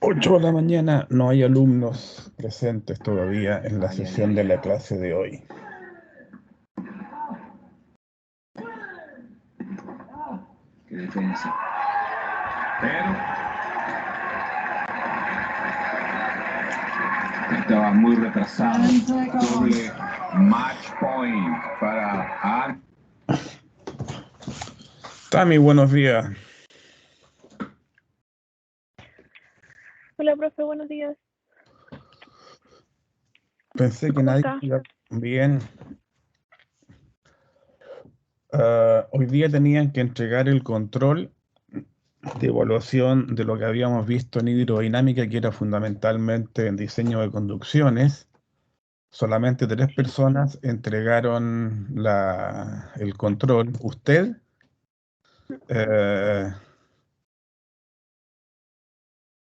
8 de la mañana, no hay alumnos presentes todavía en la sesión de la clase de hoy. Qué defensa. Pero estaba muy retrasado. Doble match point para Tami, buenos días. Hola, profe, buenos días. Pensé que ¿Cómo nadie está? iba bien. Hoy día tenían que entregar el control de evaluación de lo que habíamos visto en hidrodinámica, que era fundamentalmente en diseño de conducciones. Solamente 3 personas entregaron el control. Usted,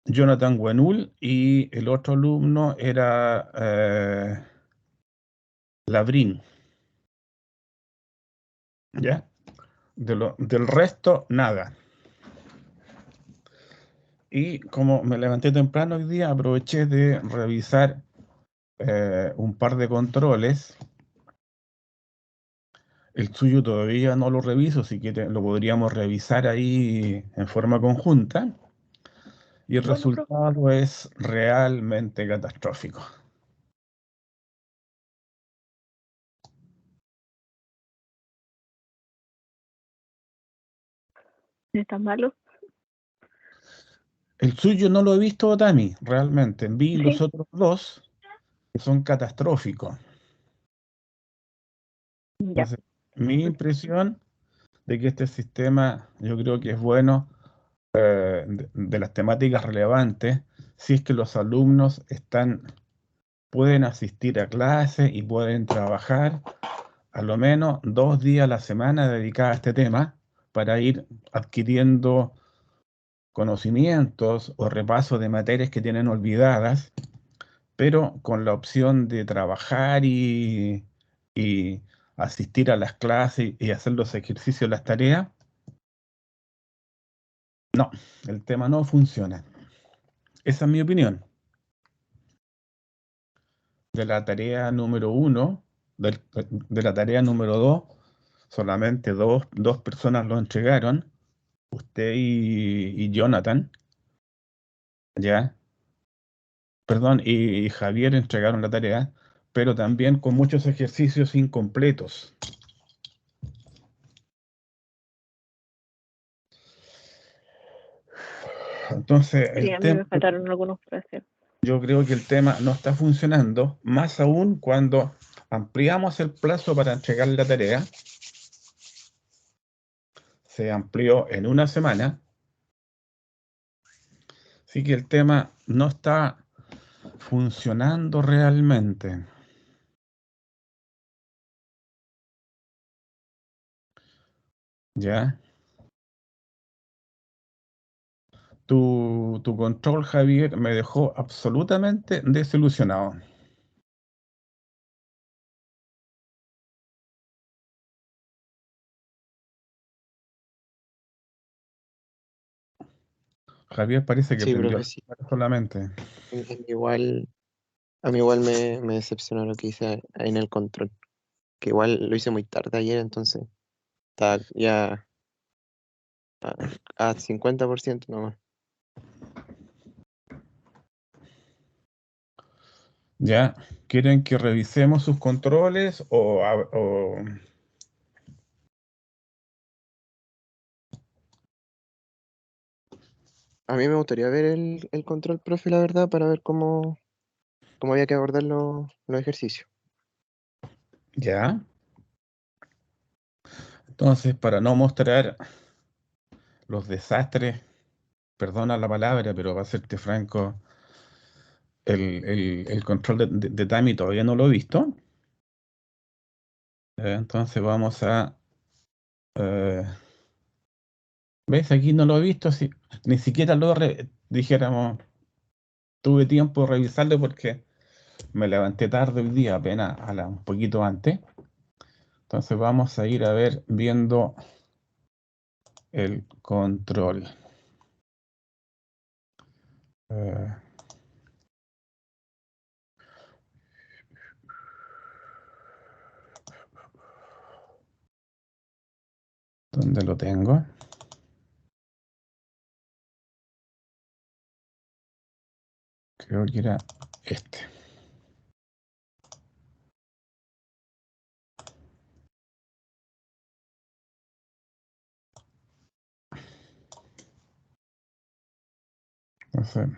Jonathan Guenul, y el otro alumno era Labrín. ¿Ya? Del resto, nada. Y como me levanté temprano hoy día, aproveché de revisar un par de controles. El suyo todavía no lo reviso, si quiere lo podríamos revisar ahí en forma conjunta. Y el Bueno, resultado es realmente catastrófico. ¿está malo? El suyo no lo he visto, Tami, realmente. Vi los Sí. otros dos, que son catastróficos. Ya. Entonces, mi impresión de que este sistema, yo creo que es bueno de las temáticas relevantes, si es que los alumnos pueden asistir a clase y pueden trabajar a lo menos 2 días a la semana dedicados a este tema para ir adquiriendo conocimientos o repaso de materias que tienen olvidadas, pero con la opción de trabajar y asistir a las clases y hacer los ejercicios, las tareas. No, el tema no funciona. Esa es mi opinión. De la tarea número 1, de la tarea número 2, solamente dos personas lo entregaron, usted y Jonathan, ¿ya? Perdón, y Javier entregaron la tarea, pero también con muchos ejercicios incompletos. Entonces, Sí, a mí me faltaron algunos frases. yo creo que el tema no está funcionando, más aún cuando ampliamos el plazo para entregar la tarea. Se amplió en una semana. Así que el tema no está funcionando realmente. ¿Ya? Tu control, Javier, me dejó absolutamente desilusionado. Javier parece que Sí, prendió profe, la sí. cámara solamente. A mí igual me decepcionó lo que hice ahí en el control. Que igual lo hice muy tarde ayer, entonces estaba ya a 50% nomás. ¿Ya? ¿Quieren que revisemos sus controles o A mí me gustaría ver el control, profe, la verdad, para ver cómo había que abordar los ejercicios. ¿Ya? Entonces, para no mostrar los desastres, perdona la palabra, pero va a serte franco, el control de Tami todavía no lo he visto. Entonces vamos a... ¿ves? Aquí no lo he visto, ni siquiera dijéramos, tuve tiempo de revisarlo porque me levanté tarde hoy día, apenas un poquito antes. Entonces vamos a ir a ver, viendo el control. ¿Dónde lo tengo? Creo que era este. Entonces,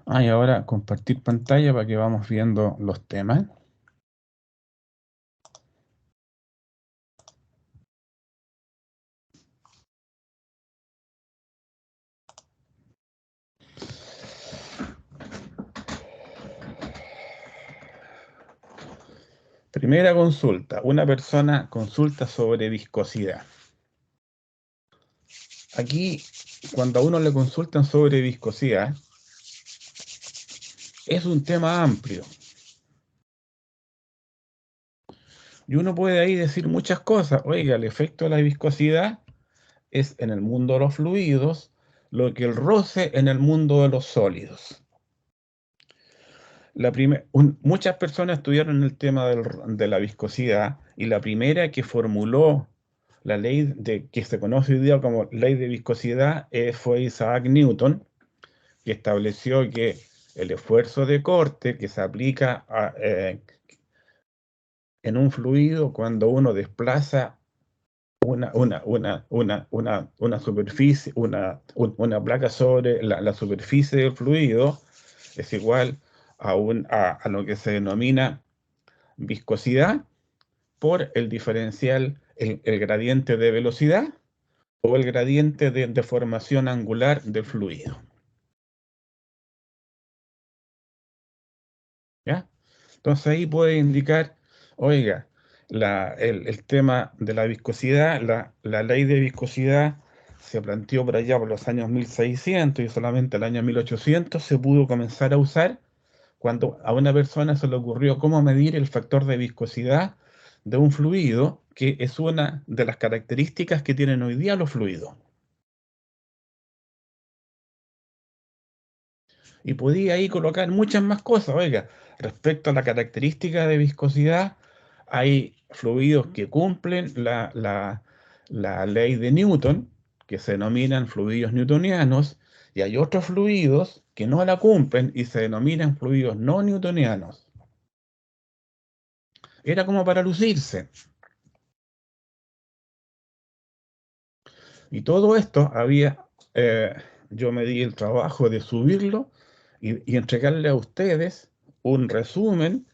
y ahora compartir pantalla para que vamos viendo los temas. Primera consulta. Una persona consulta sobre viscosidad. Aquí, cuando a uno le consultan sobre viscosidad, es un tema amplio. Y uno puede ahí decir muchas cosas. Oiga, el efecto de la viscosidad es en el mundo de los fluidos lo que el roce en el mundo de los sólidos. Muchas personas estudiaron el tema de la viscosidad y la primera que formuló la ley que se conoce hoy día como ley de viscosidad fue Isaac Newton, que estableció que el esfuerzo de corte que se aplica en un fluido cuando uno desplaza una superficie, una placa sobre la superficie del fluido es igual a lo que se denomina viscosidad por el diferencial, el gradiente de velocidad o el gradiente de deformación angular del fluido. ¿Ya? Entonces ahí puede indicar, oiga, el tema de la viscosidad, la ley de viscosidad se planteó por allá por los años 1600 y solamente el año 1800 se pudo comenzar a usar cuando a una persona se le ocurrió cómo medir el factor de viscosidad de un fluido, que es una de las características que tienen hoy día los fluidos. Y podía ahí colocar muchas más cosas. Oiga, respecto a la característica de viscosidad, hay fluidos que cumplen la ley de Newton, que se denominan fluidos newtonianos, y hay otros fluidos que no la cumplen y se denominan fluidos no newtonianos. Era como para lucirse. Y todo esto yo me di el trabajo de subirlo y entregarle a ustedes un resumen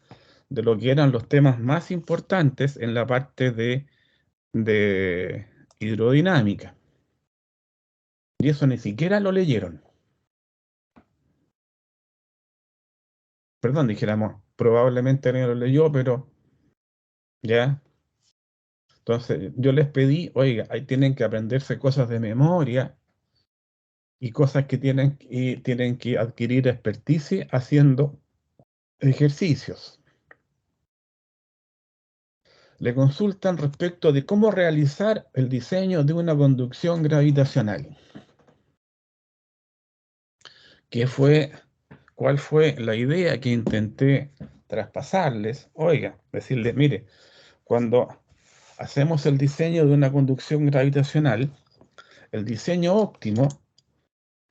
de lo que eran los temas más importantes en la parte de hidrodinámica. Y eso ni siquiera lo leyeron. Perdón, dijéramos, probablemente no lo leyó, pero ya. Entonces yo les pedí, oiga, ahí tienen que aprenderse cosas de memoria y cosas que tienen que adquirir experticia haciendo ejercicios. Le consultan respecto de cómo realizar el diseño de una conducción gravitacional. ¿Cuál fue la idea que intenté traspasarles? Oiga, decirles, mire, cuando hacemos el diseño de una conducción gravitacional, el diseño óptimo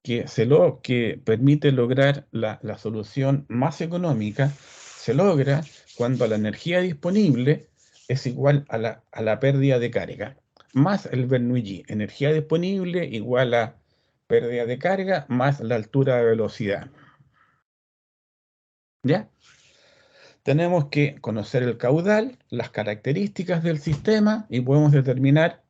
que permite lograr la solución más económica, se logra cuando la energía disponible es igual a la pérdida de carga, más el Bernoulli, energía disponible igual a pérdida de carga más la altura de velocidad. ¿Ya? Tenemos que conocer el caudal, las características del sistema y podemos determinar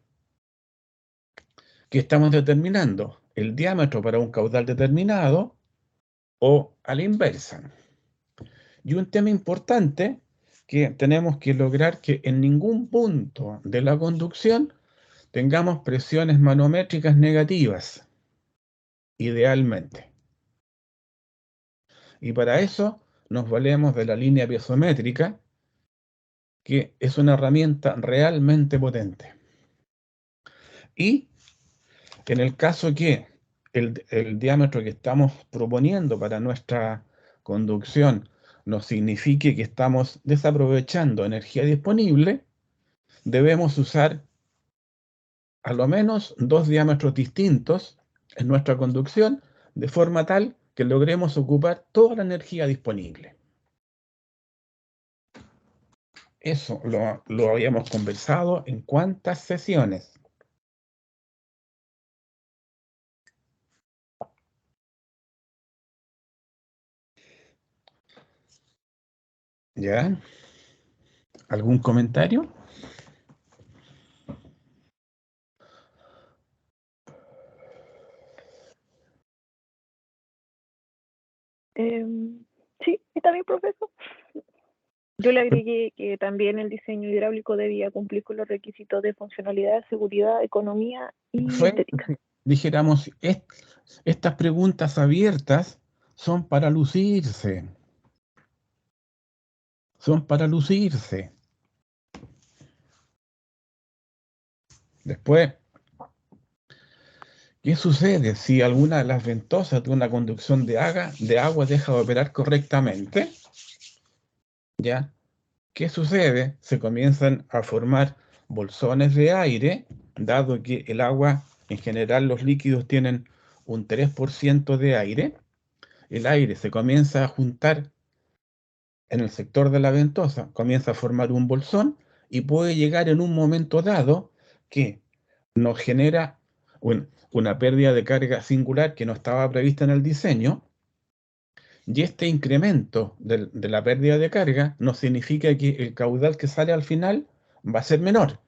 qué estamos determinando, el diámetro para un caudal determinado o a la inversa. Y un tema importante que tenemos que lograr que en ningún punto de la conducción tengamos presiones manométricas negativas, idealmente. Y para eso nos valemos de la línea piezométrica, que es una herramienta realmente potente. Y en el caso que el diámetro que estamos proponiendo para nuestra conducción nos signifique que estamos desaprovechando energía disponible, debemos usar a lo menos 2 diámetros distintos en nuestra conducción, de forma tal que logremos ocupar toda la energía disponible. Eso lo habíamos conversado en cuántas sesiones. ¿Ya? ¿Algún comentario? Sí, está bien, profesor. Yo le agregué que también el diseño hidráulico debía cumplir con los requisitos de funcionalidad, seguridad, economía y estética. Dijéramos, estas preguntas abiertas son para lucirse. Son para lucirse. Después, ¿qué sucede si alguna de las ventosas de una conducción de agua deja de operar correctamente? ¿Ya? ¿Qué sucede? Se comienzan a formar bolsones de aire, dado que el agua, en general los líquidos tienen un 3% de aire. El aire se comienza a juntar en el sector de la ventosa, comienza a formar un bolsón y puede llegar en un momento dado que nos genera una pérdida de carga singular que no estaba prevista en el diseño. Y este incremento de la pérdida de carga no significa que el caudal que sale al final va a ser menor.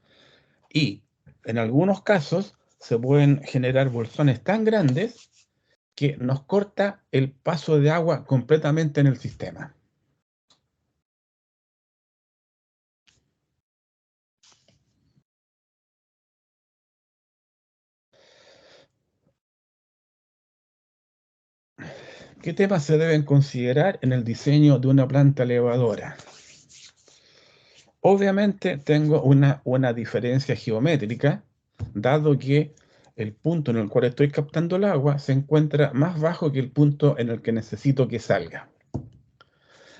Y en algunos casos se pueden generar bolsones tan grandes que nos corta el paso de agua completamente en el sistema. ¿Qué temas se deben considerar en el diseño de una planta elevadora? Obviamente tengo una diferencia geométrica, dado que el punto en el cual estoy captando el agua se encuentra más bajo que el punto en el que necesito que salga.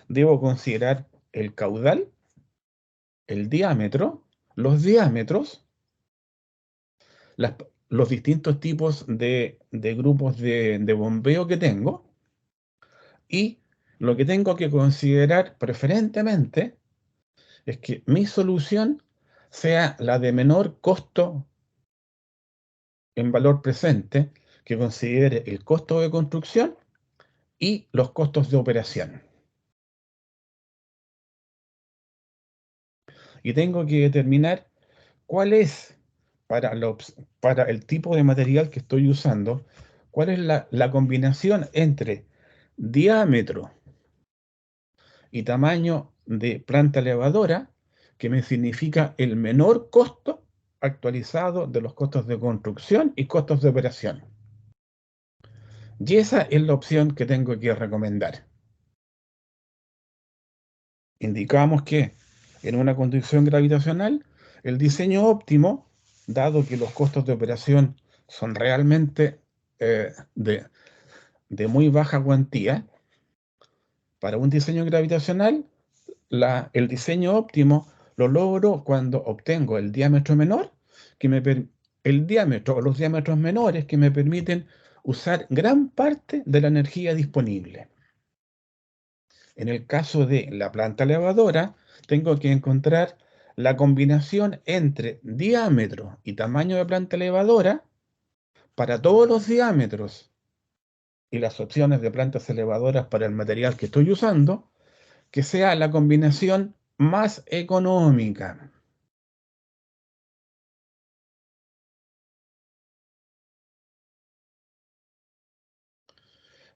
Debo considerar el caudal, el diámetro, los diámetros, los distintos tipos de grupos de bombeo que tengo, y lo que tengo que considerar preferentemente es que mi solución sea la de menor costo en valor presente, que considere el costo de construcción y los costos de operación. Y tengo que determinar cuál es, para el tipo de material que estoy usando, cuál es la combinación entre diámetro y tamaño de planta elevadora, que me significa el menor costo actualizado de los costos de construcción y costos de operación. Y esa es la opción que tengo que recomendar. Indicamos que en una conducción gravitacional, el diseño óptimo, dado que los costos de operación son realmente de muy baja cuantía, para un diseño gravitacional, el diseño óptimo lo logro cuando obtengo el diámetro menor, el diámetro o los diámetros menores que me permiten usar gran parte de la energía disponible. En el caso de la planta elevadora, tengo que encontrar la combinación entre diámetro y tamaño de planta elevadora para todos los diámetros y las opciones de plantas elevadoras para el material que estoy usando, que sea la combinación más económica.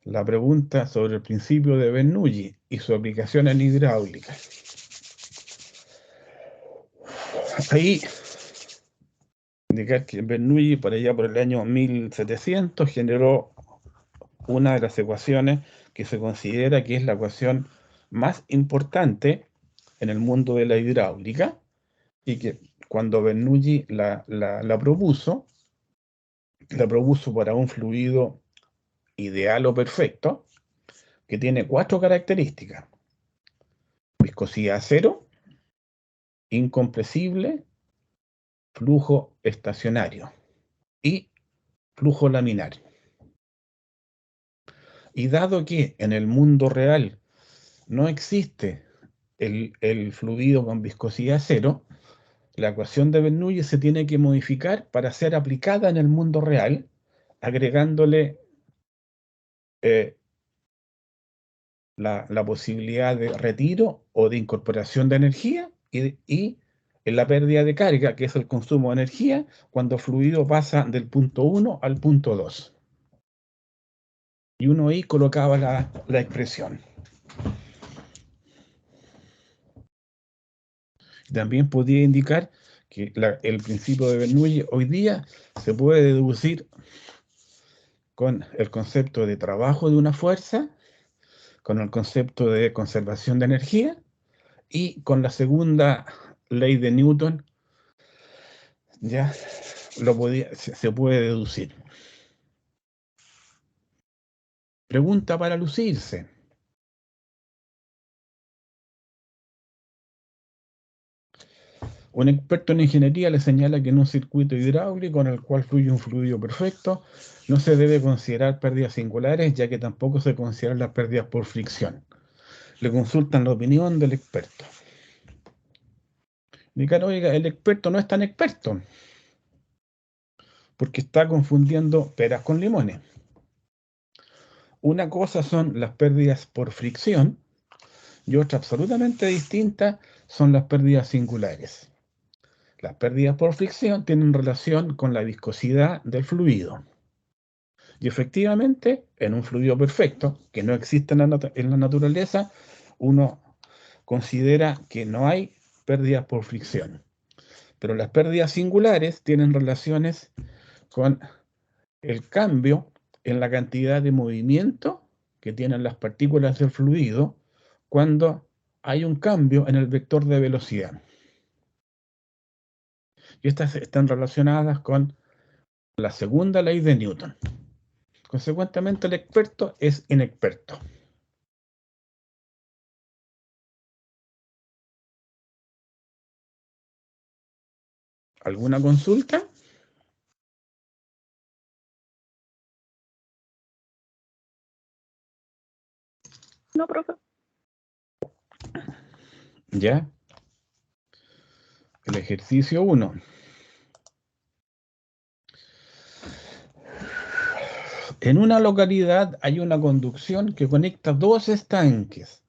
La pregunta sobre el principio de Bernoulli y su aplicación en hidráulica. Ahí indicar que Bernoulli, por allá por el año 1700, generó una de las ecuaciones que se considera que es la ecuación más importante en el mundo de la hidráulica, y que cuando Bernoulli la propuso, la propuso para un fluido ideal o perfecto que tiene 4 características: viscosidad cero, incompresible, flujo estacionario y flujo laminar. Y dado que en el mundo real no existe el fluido con viscosidad cero, la ecuación de Bernoulli se tiene que modificar para ser aplicada en el mundo real, agregándole la posibilidad de retiro o de incorporación de energía y en la pérdida de carga, que es el consumo de energía, cuando el fluido pasa del punto 1 al punto 2. Y uno ahí colocaba la expresión. También podía indicar que el principio de Bernoulli hoy día se puede deducir con el concepto de trabajo de una fuerza, con el concepto de conservación de energía y con la segunda ley de Newton, ya se puede deducir. Pregunta para lucirse. Un experto en ingeniería le señala que en un circuito hidráulico en el cual fluye un fluido perfecto, no se debe considerar pérdidas singulares, ya que tampoco se consideran las pérdidas por fricción. Le consultan la opinión del experto. Digan, oiga, el experto no es tan experto, porque está confundiendo peras con limones. Una cosa son las pérdidas por fricción y otra absolutamente distinta son las pérdidas singulares. Las pérdidas por fricción tienen relación con la viscosidad del fluido. Y efectivamente, en un fluido perfecto, que no existe en la naturaleza, uno considera que no hay pérdidas por fricción. Pero las pérdidas singulares tienen relaciones con el cambio en la cantidad de movimiento que tienen las partículas del fluido cuando hay un cambio en el vector de velocidad. Y estas están relacionadas con la segunda ley de Newton. Consecuentemente, el experto es inexperto. ¿Alguna consulta? No, profe. Ya. El ejercicio 1. En una localidad hay una conducción que conecta dos estanques.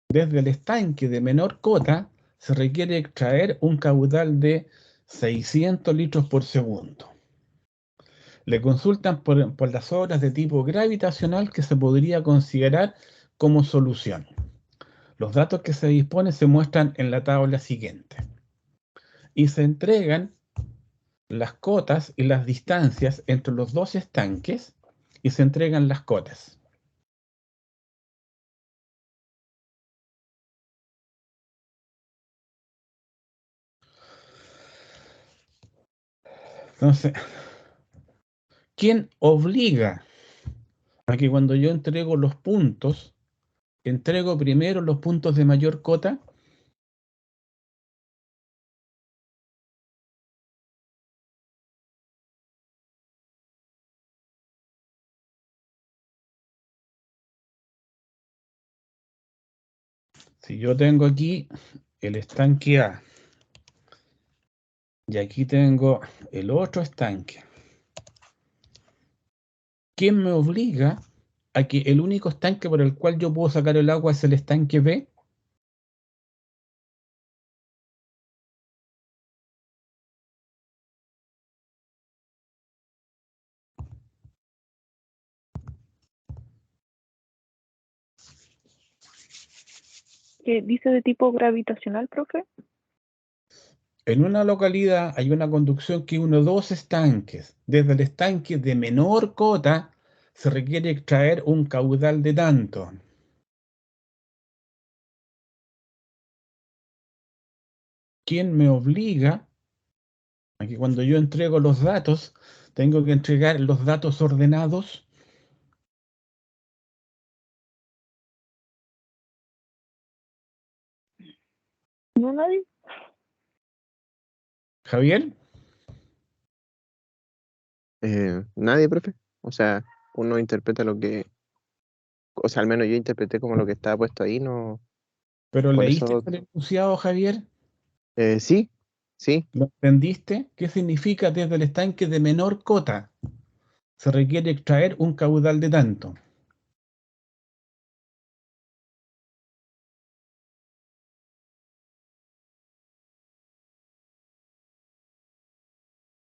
Desde el estanque de menor cota se requiere extraer un caudal de 600 litros por segundo. Le consultan por las obras de tipo gravitacional que se podría considerar como solución. Los datos que se disponen se muestran en la tabla siguiente. Y se entregan las cotas y las distancias entre los dos estanques y se entregan las cotas. Entonces, ¿quién obliga a que cuando yo entrego los puntos, entrego primero los puntos de mayor cota? Si yo tengo aquí el estanque A y aquí tengo el otro estanque, ¿quién me obliga a que el único estanque por el cual yo puedo sacar el agua es el estanque B? ¿Qué dice de tipo gravitacional, profe? En una localidad hay una conducción que une dos estanques. Desde el estanque de menor cota se requiere extraer un caudal de tanto. ¿Quién me obliga Aquí cuando yo entrego los datos, tengo que entregar los datos ordenados. ¿No, nadie? Javier, Nadie, profe. O sea, uno interpreta lo que, o sea, al menos yo interpreté como lo que estaba puesto ahí, no, ¿pero por leíste eso, el enunciado, Javier? sí, sí. ¿Lo entendiste? ¿Qué significa desde el estanque de menor cota? Se requiere extraer un caudal de tanto.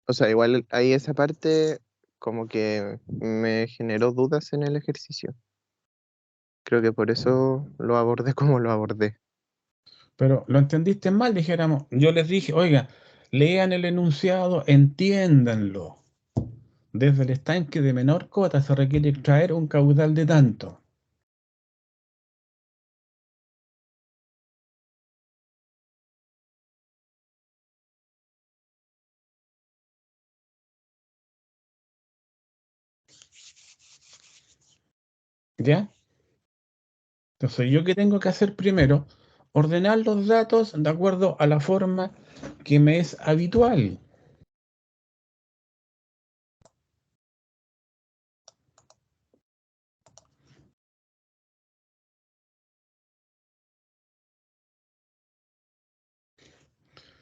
O sea, igual ahí esa parte como que me generó dudas en el ejercicio. Creo que por eso lo abordé como lo abordé. Pero lo entendiste mal, dijéramos. Yo les dije, oiga, lean el enunciado, entiéndanlo. Desde el estanque de menor cota se requiere extraer un caudal de tanto. ¿Ya? Entonces, ¿yo qué tengo que hacer primero? Ordenar los datos de acuerdo a la forma que me es habitual.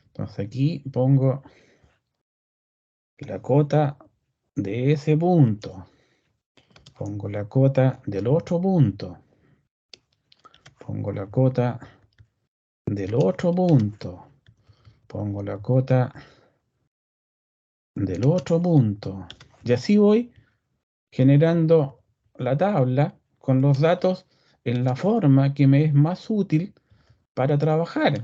Entonces aquí pongo la cota de ese punto. Pongo la cota del otro punto. Pongo la cota del otro punto. Pongo la cota del otro punto. Y así voy generando la tabla con los datos en la forma que me es más útil para trabajar.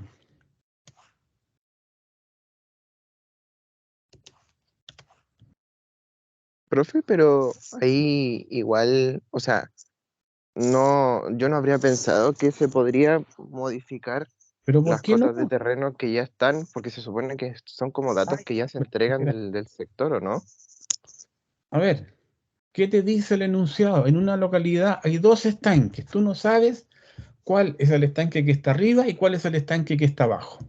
Profe, pero ahí igual, o sea, no, yo no habría pensado que se podría modificar Pero ¿por las qué no? cotas de terreno que ya están, porque se supone que son como datos que ya se entregan Mira, del sector, ¿o no? a ver, ¿qué te dice el enunciado? En una localidad hay dos estanques. Tú no sabes cuál es el estanque que está arriba y cuál es el estanque que está abajo.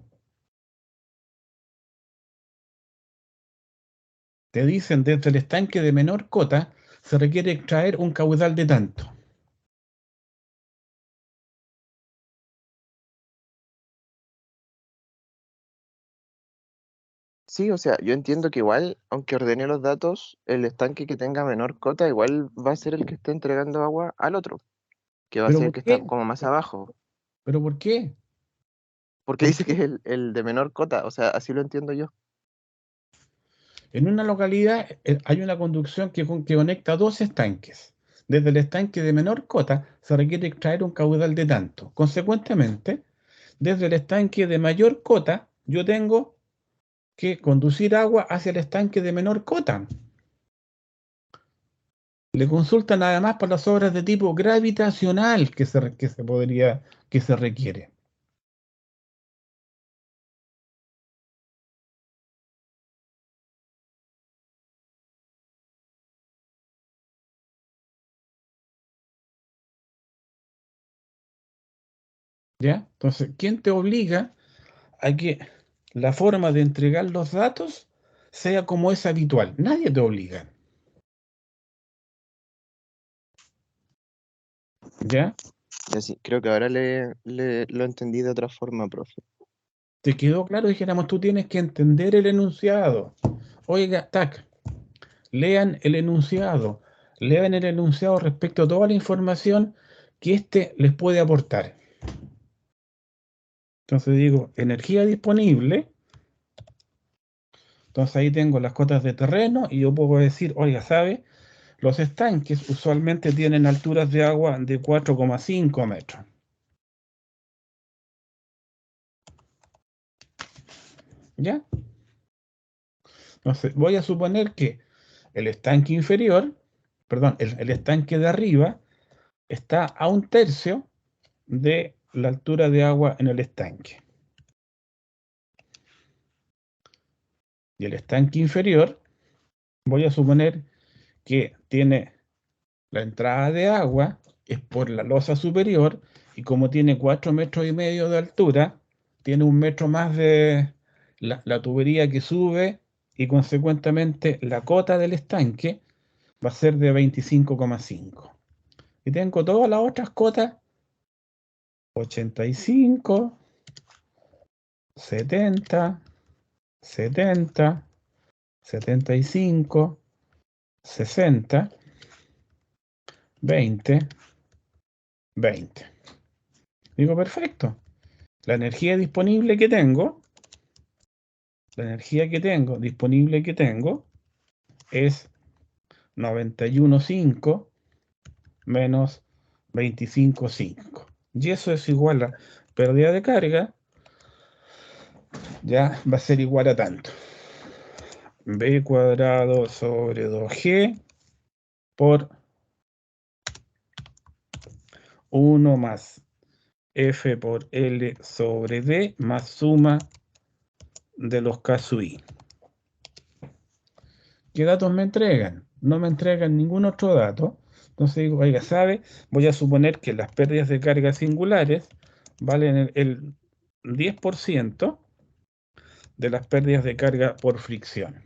Te dicen desde el estanque de menor cota se requiere extraer un caudal de tanto. Sí, o sea, yo entiendo que igual, aunque ordene los datos, el estanque que tenga menor cota igual va a ser el que esté entregando agua al otro, que va a ¿Pero ser el por que está qué? como más abajo, ¿Pero por qué? porque ¿Por dice que qué? es el de menor cota, o sea, así lo entiendo yo. En una localidad hay una conducción que conecta dos estanques. Desde el estanque de menor cota se requiere extraer un caudal de tanto. Consecuentemente, desde el estanque de mayor cota, yo tengo que conducir agua hacia el estanque de menor cota. Le consulta nada más para las obras de tipo gravitacional que se requiere. ¿Ya? Entonces, ¿quién te obliga a que la forma de entregar los datos sea como es habitual? Nadie te obliga. ¿Ya? Y así, creo que ahora lo entendí de otra forma, profe. ¿Te quedó claro? Dijéramos, tú tienes que entender el enunciado. Oiga, tac, lean el enunciado. Lean el enunciado respecto a toda la información que éste les puede aportar. Entonces digo, energía disponible. Entonces ahí tengo las cotas de terreno y yo puedo decir, oiga, ¿sabe? Los estanques usualmente tienen alturas de agua de 4,5 metros. ¿Ya? Entonces voy a suponer que el estanque inferior, perdón, el estanque de arriba está a 1/3 de la altura de agua en el estanque. Y el estanque inferior, voy a suponer que tiene la entrada de agua, es por la losa superior, y como tiene 4,5 metros de altura, tiene 1 metro más de la tubería que sube, y consecuentemente la cota del estanque va a ser de 25,5. Y tengo todas las otras cotas, 85, 70, 70, 75, 60, 20, 20. Digo, perfecto. La energía disponible que tengo, es 91,5 menos 25,5. Y eso es igual a pérdida de carga, ya va a ser igual a tanto. B cuadrado sobre 2G por 1 más F por L sobre D más suma de los K sub I. ¿Qué datos me entregan? No me entregan ningún otro dato. Entonces digo, oiga, ¿sabe? Voy a suponer que las pérdidas de carga singulares valen el 10% de las pérdidas de carga por fricción.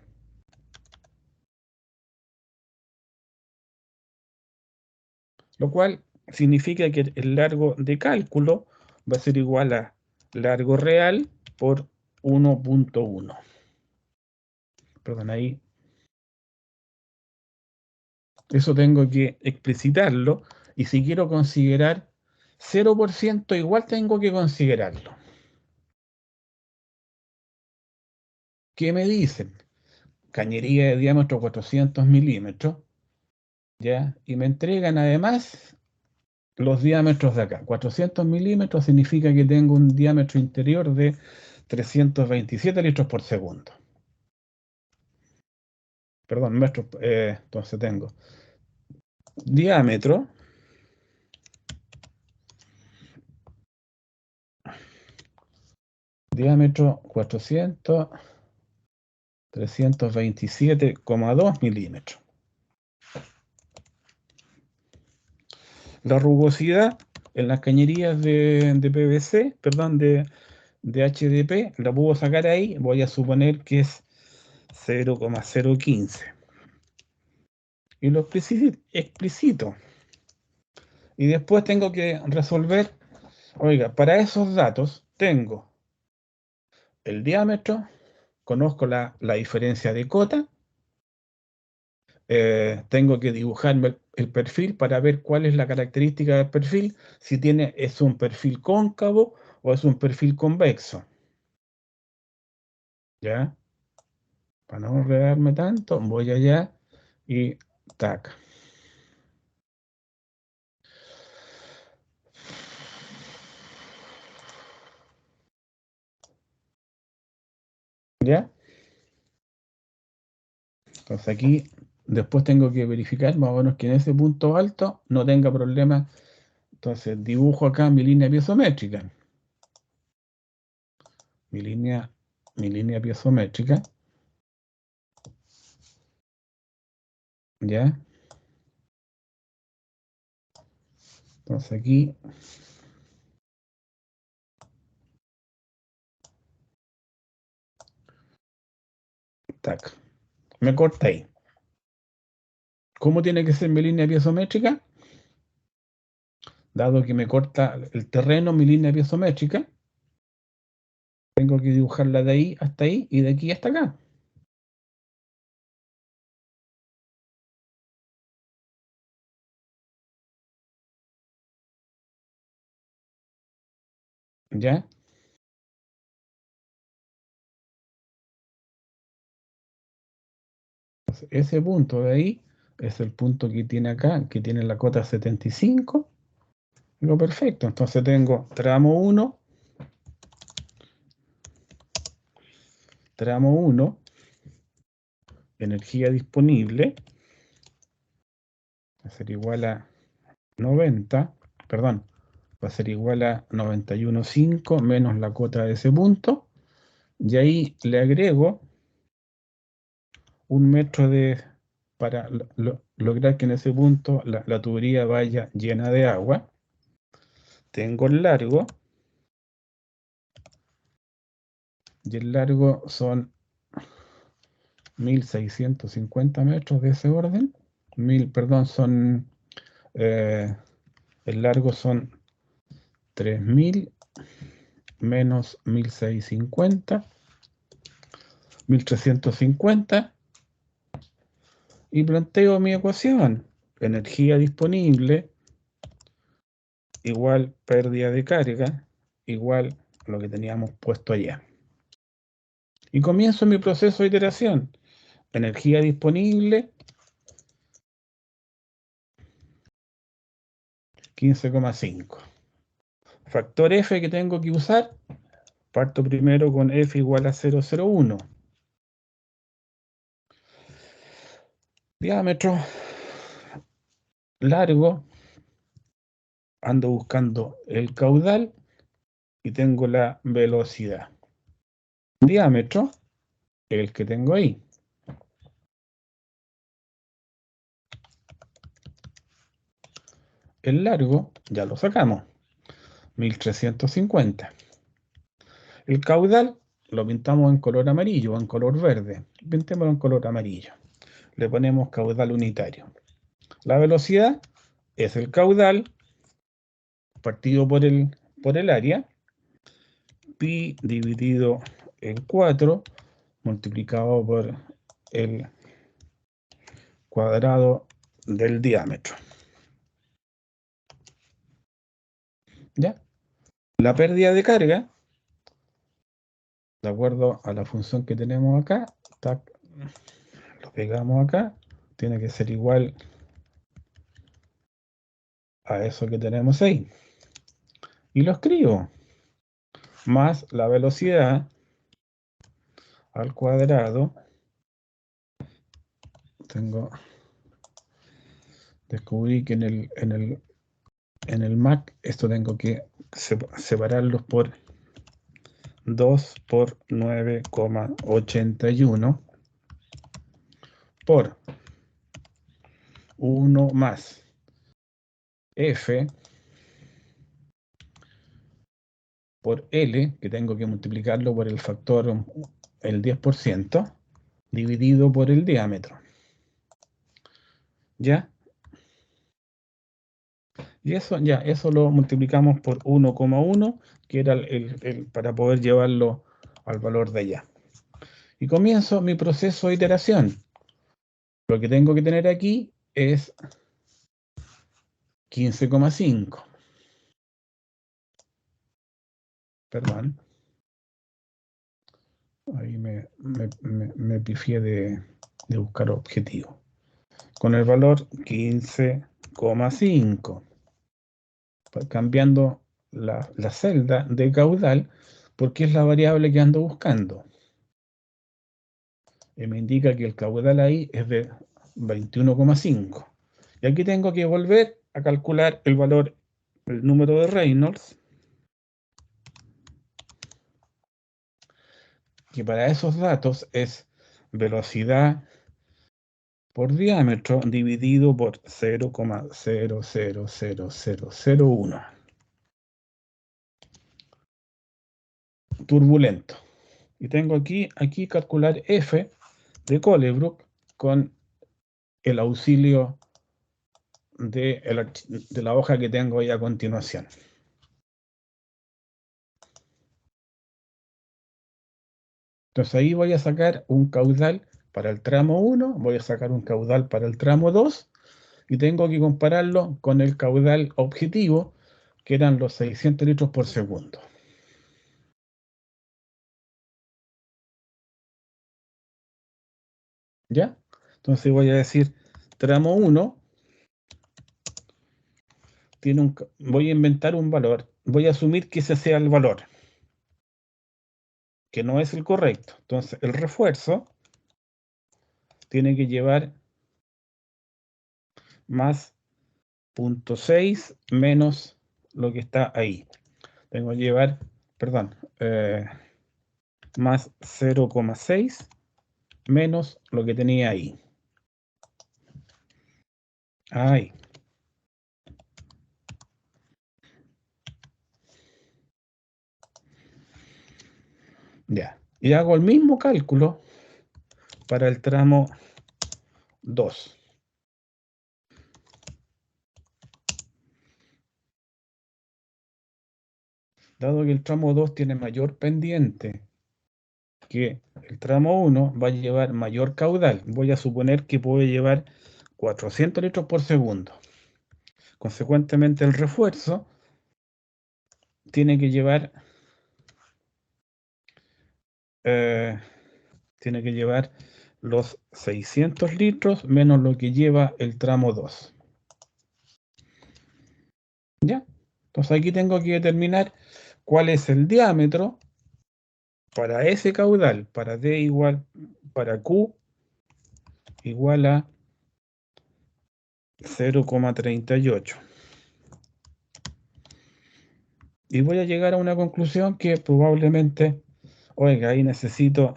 Lo cual significa que el largo de cálculo va a ser igual a largo real por 1.1. Perdón, ahí. Eso tengo que explicitarlo, y si quiero considerar 0%, igual tengo que considerarlo. ¿Qué me dicen? Cañería de diámetro 400 milímetros, ¿ya? Y me entregan además los diámetros de acá. 400 milímetros significa que tengo un diámetro interior de 327 litros por segundo. Perdón, metros, entonces tengo diámetro diámetro 400, 327,2 milímetros. La rugosidad en las cañerías de PVC, perdón, de HDP, la puedo sacar ahí, voy a suponer que es 0,015. Y lo explicito. Y después tengo que resolver, oiga, para esos datos tengo el diámetro, conozco la diferencia de cota, tengo que dibujarme el perfil para ver cuál es la característica del perfil, si es un perfil cóncavo o es un perfil convexo. ¿Ya? Para no enredarme tanto, voy allá y tac. ¿Ya? Entonces aquí después tengo que verificar más o menos que en ese punto alto no tenga problema. Entonces dibujo acá mi línea piezométrica. Mi línea piezométrica. ¿Ya? Entonces aquí tac. Me corta ahí. ¿Cómo tiene que ser mi línea piezométrica? Dado que me corta el terreno mi línea piezométrica, tengo que dibujarla de ahí hasta ahí y de aquí hasta acá. ¿Ya? Entonces, ese punto de ahí es el punto que tiene acá, que tiene la cota 75. Digo, perfecto. Entonces tengo tramo 1, energía disponible, va a ser igual a 90, perdón, va a ser igual a 91,5 menos la cota de ese punto, y ahí le agrego 1 metro para lograr que en ese punto la tubería vaya llena de agua. Tengo el largo. Y el largo son 1650 metros de ese orden. Son... el largo son 3000 menos 1650. 1350. Y planteo mi ecuación. Energía disponible igual pérdida de carga igual a lo que teníamos puesto allá. Y comienzo mi proceso de iteración. Energía disponible 15,5. Factor F que tengo que usar. Parto primero con F igual a 0,01. Diámetro largo. Ando buscando el caudal y tengo la velocidad. Diámetro, el que tengo ahí. El largo, ya lo sacamos. 1350. El caudal lo pintamos en color amarillo o en color verde. Pintémoslo en color amarillo. Le ponemos caudal unitario. La velocidad es el caudal partido por el área, pi dividido en 4 multiplicado por el cuadrado del diámetro. ¿Ya? La pérdida de carga, de acuerdo a la función que tenemos acá, tac, lo pegamos acá, tiene que ser igual a eso que tenemos ahí. Y lo escribo. Más la velocidad al cuadrado. Descubrí que en el Mac esto tengo que separarlos por 2 por 9,81 por 1 más F por L, que tengo que multiplicarlo por el factor, el 10%, dividido por el diámetro. ¿Ya? Y eso lo multiplicamos por 1,1, que era para poder llevarlo al valor de allá. Y comienzo mi proceso de iteración. Lo que tengo que tener aquí es 15,5. Perdón. Ahí me pifié de buscar objetivo. Con el valor 15,5. Cambiando la celda de caudal porque es la variable que ando buscando. Y me indica que el caudal ahí es de 21,5. Y aquí tengo que volver a calcular el valor, el número de Reynolds, que para esos datos es velocidad por diámetro dividido por 0,000001. Turbulento. Y tengo aquí calcular F de Colebrook con el auxilio de la hoja que tengo ahí a continuación. Entonces ahí voy a sacar un caudal para el tramo 1, voy a sacar un caudal para el tramo 2 y tengo que compararlo con el caudal objetivo, que eran los 600 litros por segundo. ¿Ya? Entonces voy a decir tramo 1 voy a inventar un valor, voy a asumir que ese sea el valor, que no es el correcto. Entonces el refuerzo tiene que llevar más 0,6 menos lo que está ahí. Tengo que llevar, perdón, más 0,6 menos lo que tenía ahí. Ahí. Ya. Y hago el mismo cálculo para el tramo 2. Dado que el tramo 2 tiene mayor pendiente que el tramo 1, va a llevar mayor caudal. Voy a suponer que puede llevar 400 litros por segundo. Consecuentemente, el refuerzo tiene que llevar los 600 litros menos lo que lleva el tramo 2. ¿Ya? Entonces aquí tengo que determinar cuál es el diámetro para ese caudal, para Q igual a 0,38. Y voy a llegar a una conclusión que probablemente, oiga, ahí necesito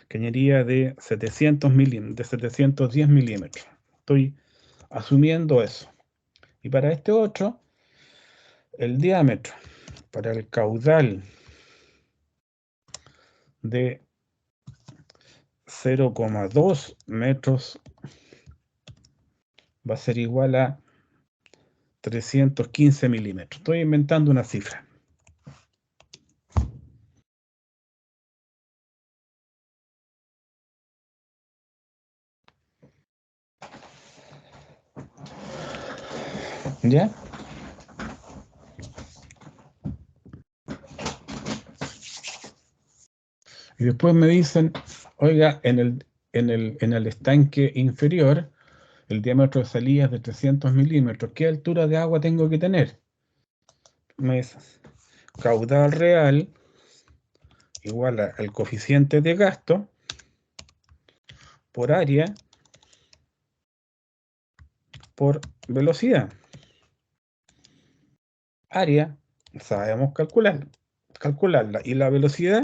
cañería de 710 milímetros. Estoy asumiendo eso. Y para este otro, el diámetro para el caudal de 0,2 metros va a ser igual a 315 milímetros. Estoy inventando una cifra. ¿Ya? Y después me dicen, oiga, en el estanque inferior, el diámetro de salida es de 300 milímetros. ¿Qué altura de agua tengo que tener? Caudal real igual al coeficiente de gasto por área por velocidad. Área, sabemos calcularla. Y la velocidad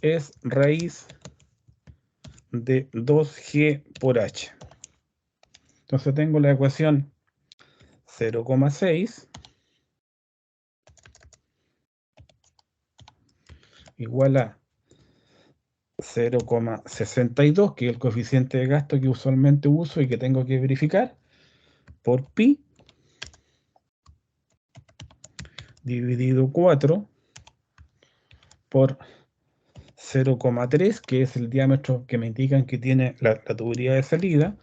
es raíz de 2G por H. Entonces tengo la ecuación 0,6 igual a 0,62, que es el coeficiente de gasto que usualmente uso y que tengo que verificar, por pi dividido 4 por 0,3, que es el diámetro que me indican que tiene la tubería de salida,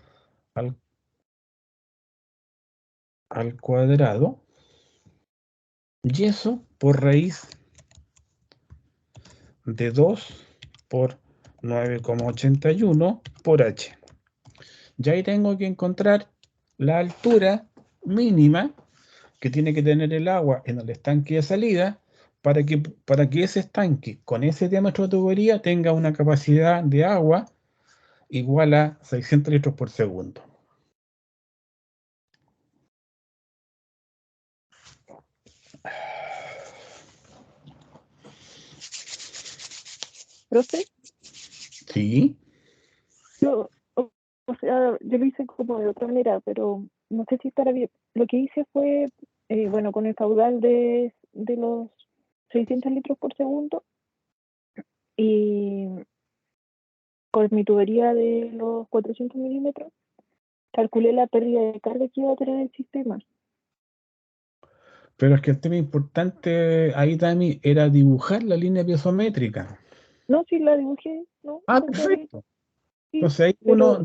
al cuadrado, y eso por raíz de 2 por 9,81 por h. Ya ahí tengo que encontrar la altura mínima que tiene que tener el agua en el estanque de salida para que ese estanque con ese diámetro de tubería tenga una capacidad de agua igual a 600 litros por segundo. Profe, ¿Sí? yo lo hice como de otra manera, pero no sé si estará bien. Lo que hice fue, bueno, con el caudal de los 600 litros por segundo y con mi tubería de los 400 milímetros, calculé la pérdida de carga que iba a tener el sistema. Pero es que el tema importante ahí, Tami, era dibujar la línea piezométrica. No, sí la dibujé, ¿no? Ah, Está bien, perfecto. sí, Entonces ahí pero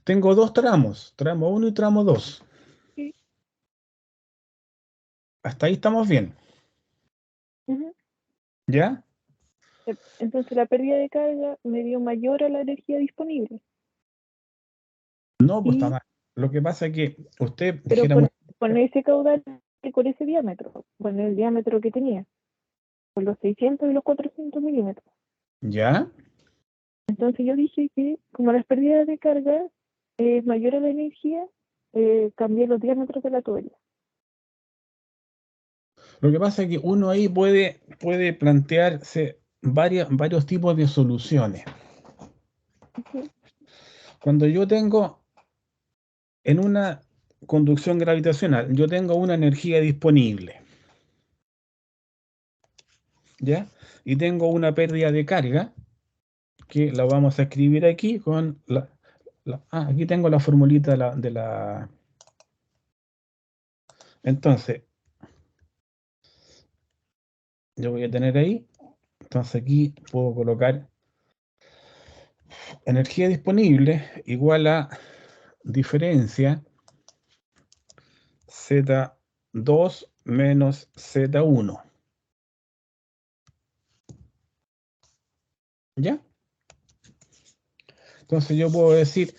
tengo dos tramos, tramo 1 y tramo 2. sí. Hasta ahí estamos bien. Uh-huh. ¿Ya? Entonces la pérdida de carga me dio mayor a la energía disponible. No, pues está mal. Lo que pasa es que usted, Pero dijéramos, con ese caudal y con ese diámetro, con el diámetro que tenía, con los 600 y los 400 milímetros. ¿ya? Entonces yo dije que como las pérdidas de carga es mayor a la energía, cambié los diámetros de la tubería. Lo que pasa es que uno ahí puede plantearse varios tipos de soluciones. Ujú. Cuando yo tengo en una conducción gravitacional, yo tengo una energía disponible, ¿ya? Y tengo una pérdida de carga, que la vamos a escribir aquí con aquí tengo la formulita de la. Entonces, yo voy a tener ahí, entonces aquí puedo colocar energía disponible igual a diferencia Z2 menos Z1. ¿Ya? Entonces yo puedo decir,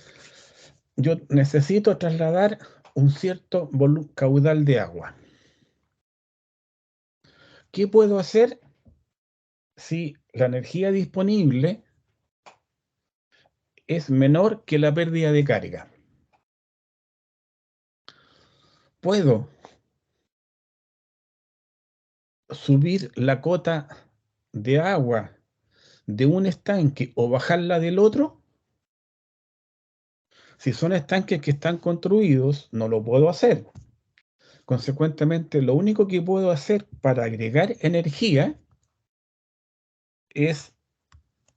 yo necesito trasladar un cierto caudal de agua. ¿Qué puedo hacer si la energía disponible es menor que la pérdida de carga? Puedo subir la cota de agua de un estanque o bajarla del otro. Si son estanques que están construidos, no lo puedo hacer. Consecuentemente, lo único que puedo hacer para agregar energía es,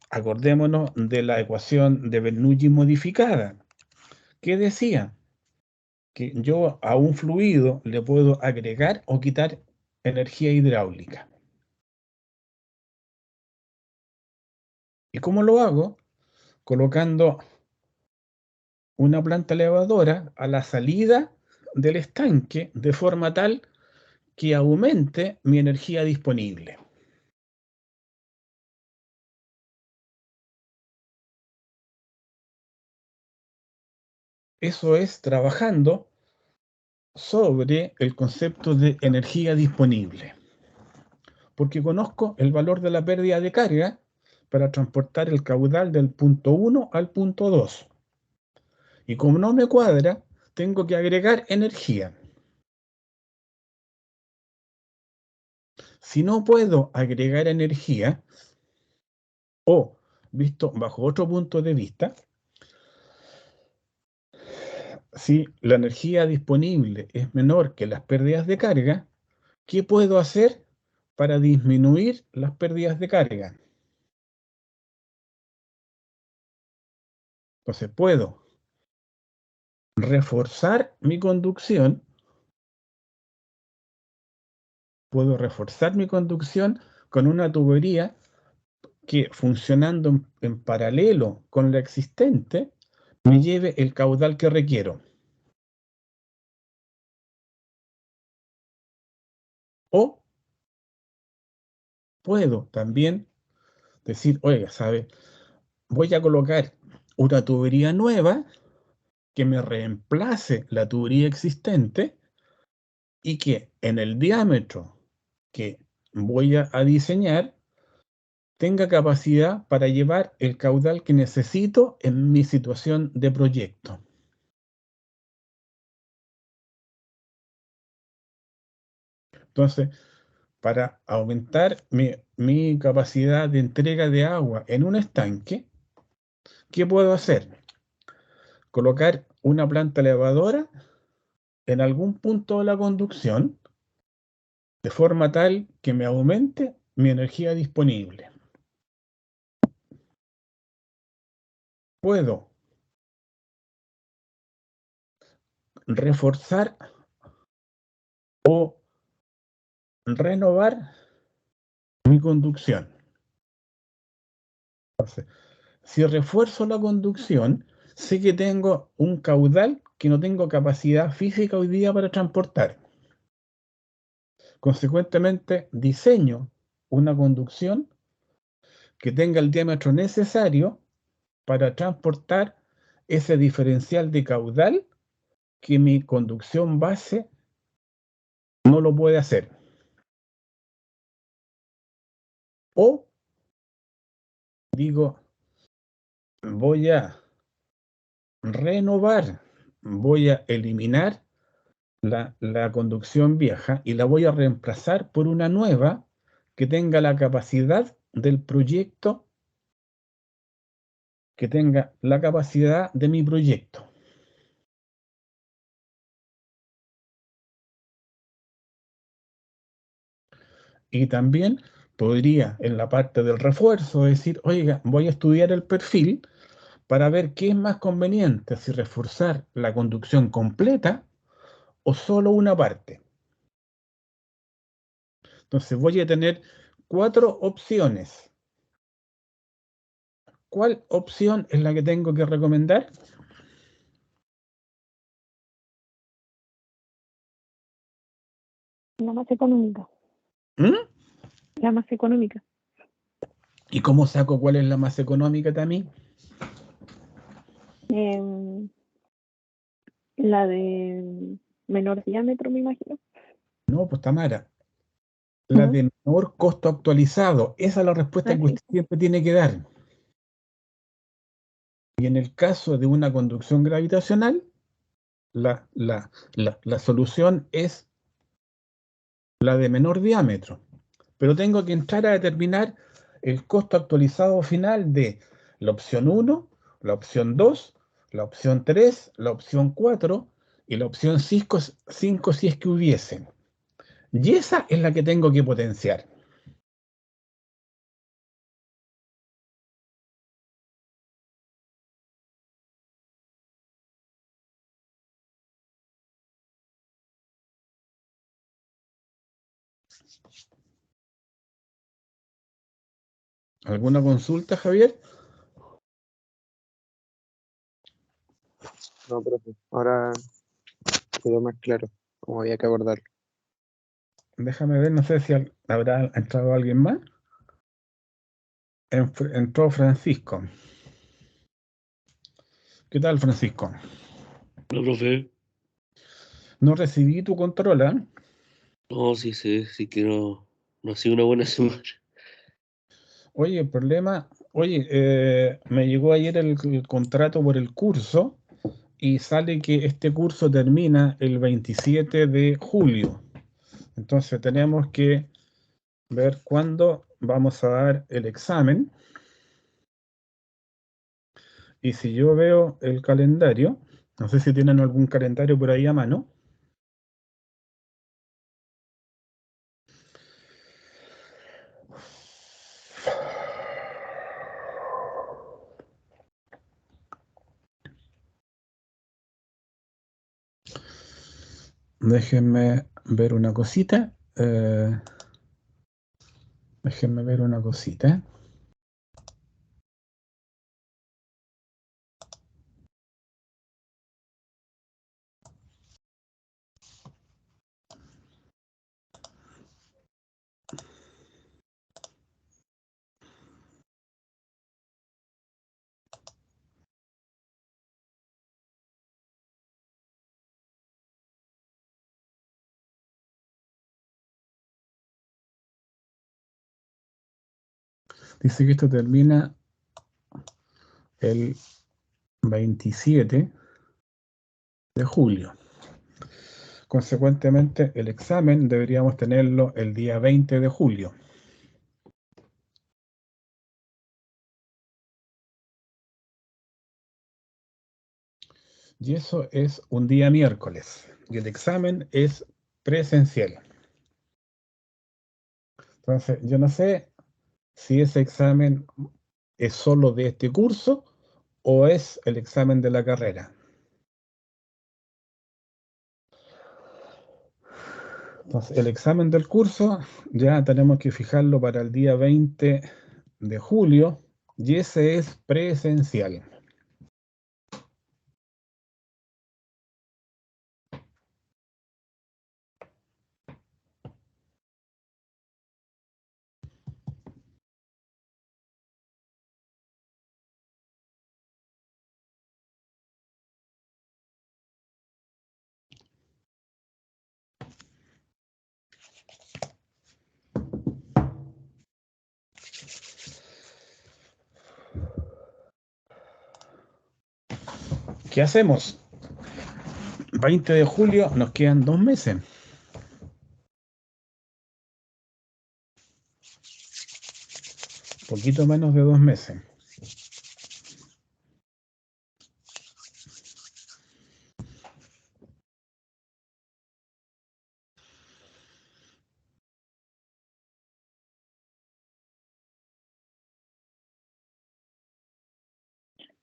acordémonos de la ecuación de Bernoulli modificada, que decía que yo a un fluido le puedo agregar o quitar energía hidráulica. ¿Y cómo lo hago? Colocando una planta elevadora a la salida del estanque de forma tal que aumente mi energía disponible. Eso es trabajando sobre el concepto de energía disponible, porque conozco el valor de la pérdida de carga para transportar el caudal del punto 1 al punto 2. Y como no me cuadra, tengo que agregar energía. Si no puedo agregar energía, o visto bajo otro punto de vista, si la energía disponible es menor que las pérdidas de carga, ¿qué puedo hacer para disminuir las pérdidas de carga? Entonces puedo reforzar mi conducción, con una tubería que, funcionando en paralelo con la existente, me lleve el caudal que requiero. O puedo también decir, oiga, ¿sabe? Voy a colocar una tubería nueva que me reemplace la tubería existente y que en el diámetro que voy a diseñar tenga capacidad para llevar el caudal que necesito en mi situación de proyecto. Entonces, para aumentar mi capacidad de entrega de agua en un estanque, ¿qué puedo hacer? Colocar una planta elevadora en algún punto de la conducción, de forma tal que me aumente mi energía disponible. Puedo reforzar o renovar mi conducción. Entonces, si refuerzo la conducción, sé que tengo un caudal que no tengo capacidad física hoy día para transportar. Consecuentemente, diseño una conducción que tenga el diámetro necesario para transportar ese diferencial de caudal que mi conducción base no lo puede hacer. O digo, voy a renovar, voy a eliminar la conducción vieja y la voy a reemplazar por una nueva que tenga la capacidad del proyecto que tenga la capacidad de mi proyecto. Y también podría, en la parte del refuerzo, decir, oiga, voy a estudiar el perfil para ver qué es más conveniente, si reforzar la conducción completa o solo una parte. Entonces voy a tener 4 opciones. ¿Cuál opción es la que tengo que recomendar? La más económica. ¿Mm? La más económica. ¿Y cómo saco cuál es la más económica también? La de menor diámetro, me imagino. No, pues Tamara, la de menor costo actualizado. Esa es la respuesta Ah, que sí. usted siempre tiene que dar. Y en el caso de una conducción gravitacional, la solución es la de menor diámetro. Pero tengo que entrar a determinar el costo actualizado final de la opción 1, la opción 2, la opción 3, la opción 4 y la opción 5 si es que hubiesen. Y esa es la que tengo que potenciar. ¿Alguna consulta, Javier? No, profe. Ahora quedó más claro cómo había que abordarlo. Déjame ver, no sé si habrá entrado alguien más. Entró Francisco. ¿Qué tal, Francisco? No, profe. No recibí tu control, ¿eh? No, sí que no ha sido una buena semana. Oye, el problema, me llegó ayer el contrato por el curso y sale que este curso termina el 27 de julio. Entonces tenemos que ver cuándo vamos a dar el examen. Y si yo veo el calendario, no sé si tienen algún calendario por ahí a mano. Déjenme ver una cosita. Déjenme ver una cosita. Dice que esto termina el 27 de julio. Consecuentemente, el examen deberíamos tenerlo el día 20 de julio. Y eso es un día miércoles. Y el examen es presencial. Entonces, yo no sé si ese examen es solo de este curso o es el examen de la carrera. Entonces, el examen del curso ya tenemos que fijarlo para el día 20 de julio y ese es presencial. ¿Qué hacemos? 20 de julio, nos quedan 2 meses. poquito menos de 2 meses.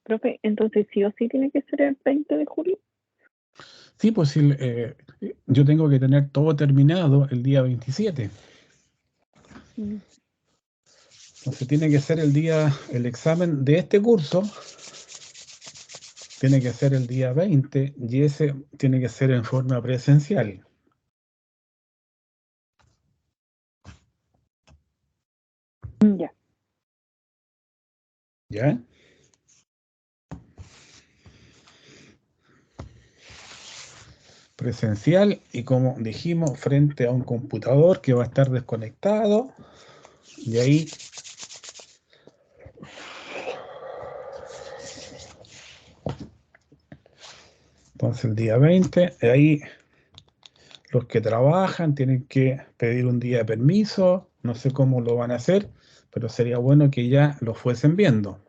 Profe, entonces sí o sí tiene que ser el 20 de julio. Sí, pues yo tengo que tener todo terminado el día 27. Entonces tiene que ser el examen de este curso, tiene que ser el día 20 y ese tiene que ser en forma presencial. Ya. ¿Ya? Presencial y como dijimos, frente a un computador que va a estar desconectado y ahí entonces el día 20, ahí los que trabajan tienen que pedir un día de permiso, no sé cómo lo van a hacer, pero sería bueno que ya lo fuesen viendo.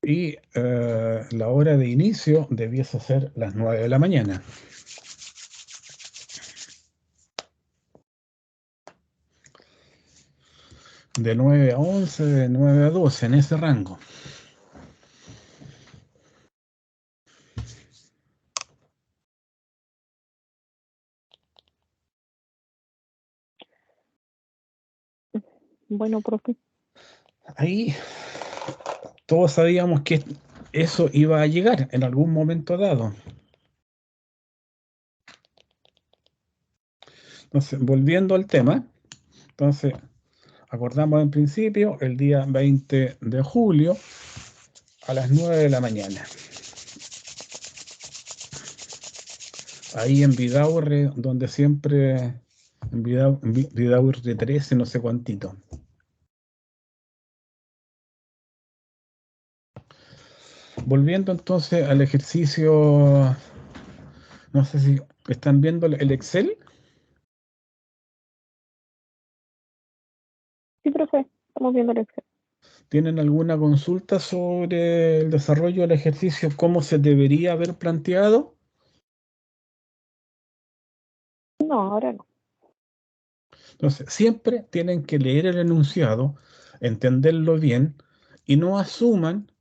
Y la hora de inicio debiese ser las 9 de la mañana. De 9 a 11, de 9 a 12, en ese rango. Bueno, profe. Ahí todos sabíamos que eso iba a llegar en algún momento dado. Entonces, volviendo al tema, entonces acordamos en principio el día 20 de julio a las 9 de la mañana. Ahí en Vidaurre, donde siempre, en Vidaurre 13, no sé cuántito. Volviendo entonces al ejercicio, no sé si están viendo el Excel. Sí, profe, estamos viendo el Excel. ¿Tienen alguna consulta sobre el desarrollo del ejercicio, cómo se debería haber planteado? No, ahora no. Entonces, siempre tienen que leer el enunciado, entenderlo bien y no asuman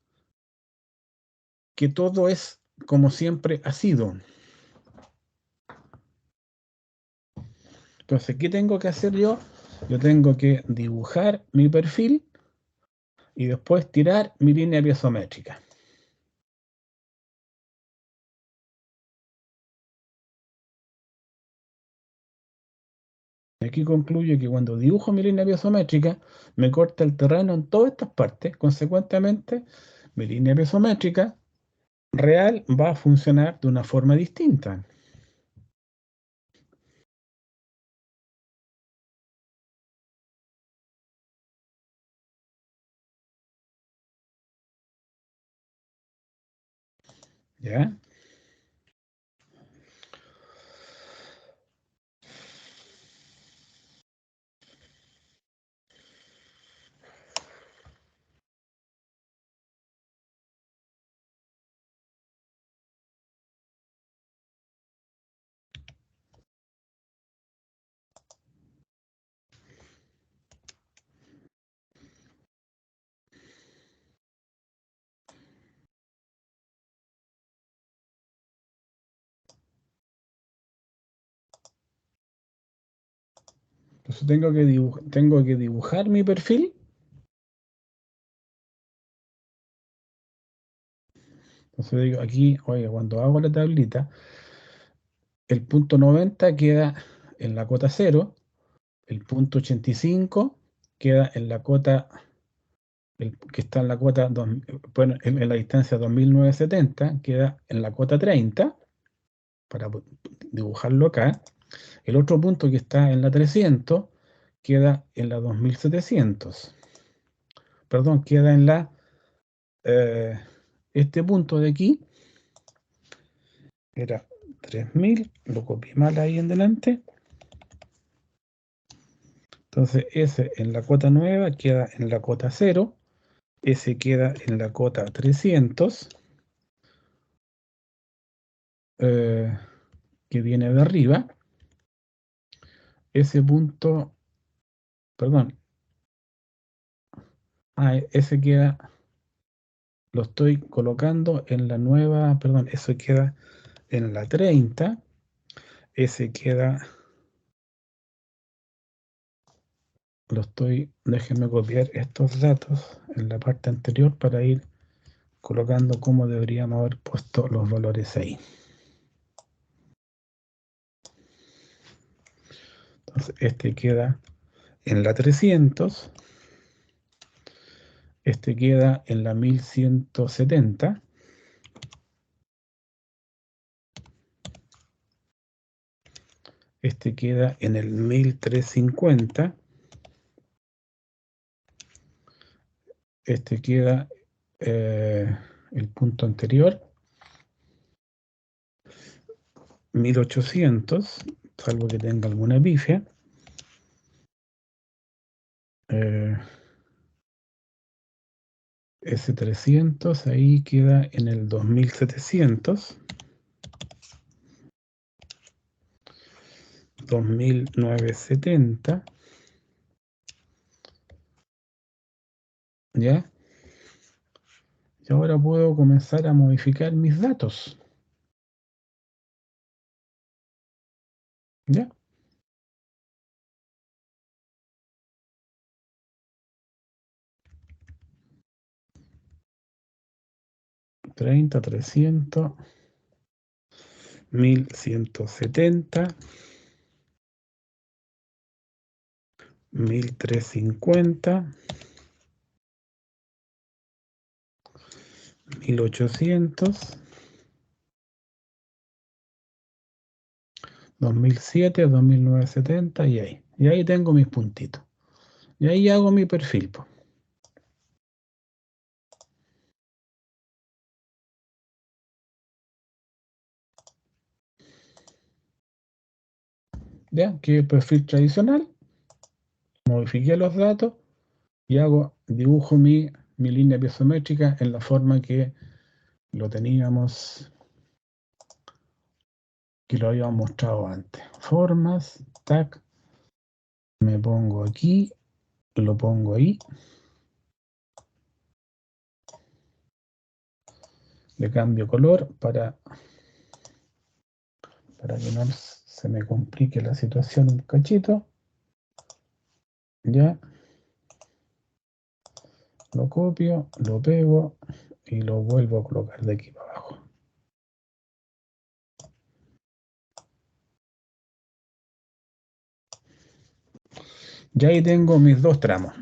que todo es como siempre ha sido. Entonces, ¿qué tengo que hacer yo? Yo tengo que dibujar mi perfil y después tirar mi línea piezométrica. Y aquí concluyo que cuando dibujo mi línea piezométrica, me corta el terreno en todas estas partes. Consecuentemente, mi línea piezométrica real va a funcionar de una forma distinta. ¿Ya? Entonces tengo que dibujar mi perfil. Entonces digo aquí, oye, cuando hago la tablita, el punto 90 queda en la cota 0, el punto 85 queda en la cota, que está en la cota, bueno, en la distancia 2970, queda en la cota 30, para dibujarlo acá. El otro punto que está en la 300 queda en la 2700. Perdón, queda en la este punto de aquí era 3000, lo copié mal ahí en delante. Entonces ese en la cota nueva queda en la cota 0, ese queda en la cota 300, que viene de arriba. Ese punto, perdón, ese queda, lo estoy colocando en la nueva, perdón, eso queda en la 30, ese queda, déjenme copiar estos datos en la parte anterior para ir colocando cómo deberíamos haber puesto los valores ahí. Entonces este queda en la 300, este queda en la 1170, este queda en el 1350, este queda el punto anterior, 1800, salvo que tenga alguna pifia. Ese 300 ahí queda en el 2700, 2970, ¿ya? Y ahora puedo comenzar a modificar mis datos, ¿ya? $30, 300, 1170, 1350, 1800, 2007, 2970 y ahí. Y ahí tengo mis puntitos. Y ahí hago mi perfil, po. ¿Ya? Que el perfil tradicional. Modifiqué los datos y dibujo mi línea piezométrica en la forma que lo teníamos, que lo habíamos mostrado antes. Formas, tag, me pongo aquí, lo pongo ahí, le cambio color para que no se me complique la situación un cachito. Ya, lo copio, lo pego y lo vuelvo a colocar de aquí para abajo. Ya ahí tengo mis dos tramos.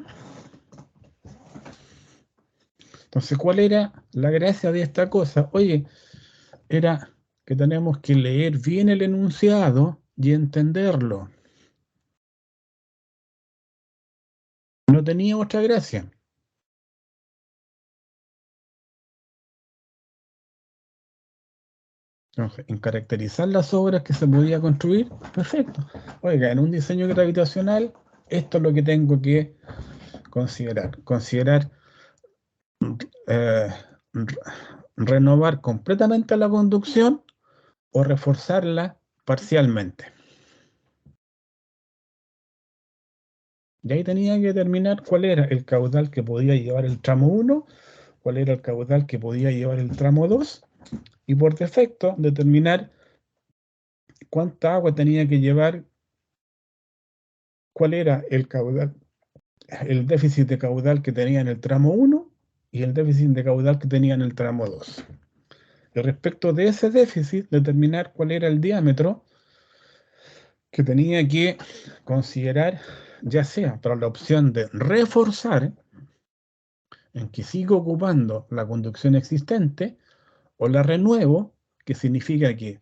Entonces, ¿cuál era la gracia de esta cosa? Oye, era que tenemos que leer bien el enunciado y entenderlo. No tenía otra gracia. Entonces, en caracterizar las obras que se podía construir, perfecto. Oiga, en un diseño gravitacional, esto es lo que tengo que considerar. Considerar renovar completamente la conducción o reforzarla parcialmente. Y ahí tenía que determinar cuál era el caudal que podía llevar el tramo 1, cuál era el caudal que podía llevar el tramo 2, y por defecto determinar cuánta agua tenía que llevar, cuál era el caudal, el déficit de caudal que tenía en el tramo 1 y el déficit de caudal que tenía en el tramo 2. Y respecto de ese déficit, determinar cuál era el diámetro que tenía que considerar, ya sea para la opción de reforzar, en que sigo ocupando la conducción existente, o la renuevo, que significa que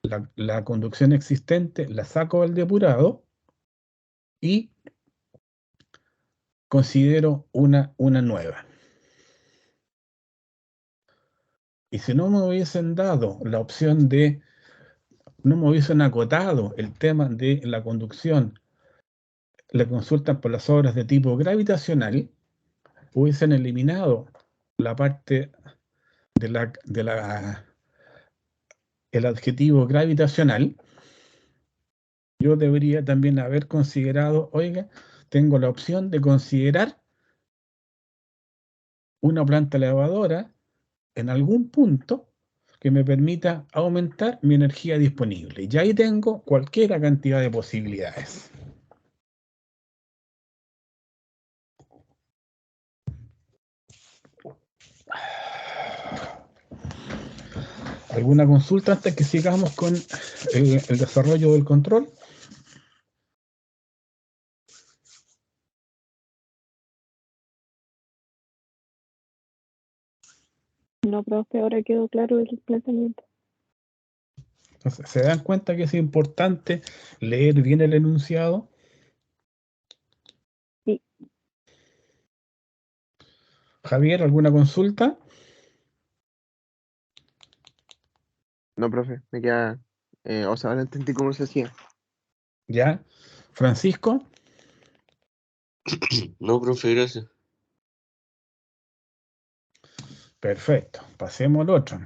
la conducción existente la saco del depurado y considero una nueva. Y si no me hubiesen dado la opción de, no me hubiesen acotado el tema de la conducción, la consulta por las obras de tipo gravitacional, hubiesen eliminado la parte el adjetivo gravitacional. Yo debería también haber considerado, oiga, tengo la opción de considerar una planta elevadora en algún punto que me permita aumentar mi energía disponible. Y ahí tengo cualquier cantidad de posibilidades. ¿Alguna consulta antes que sigamos con el desarrollo del control? No, profe, ahora quedó claro el planteamiento. Entonces, ¿se dan cuenta que es importante leer bien el enunciado? Sí. Javier, ¿alguna consulta? No, profe, me queda. O sea, ahora entendí cómo se hacía. ¿Ya? Francisco, No, profe, gracias. perfecto. Pasemos al otro.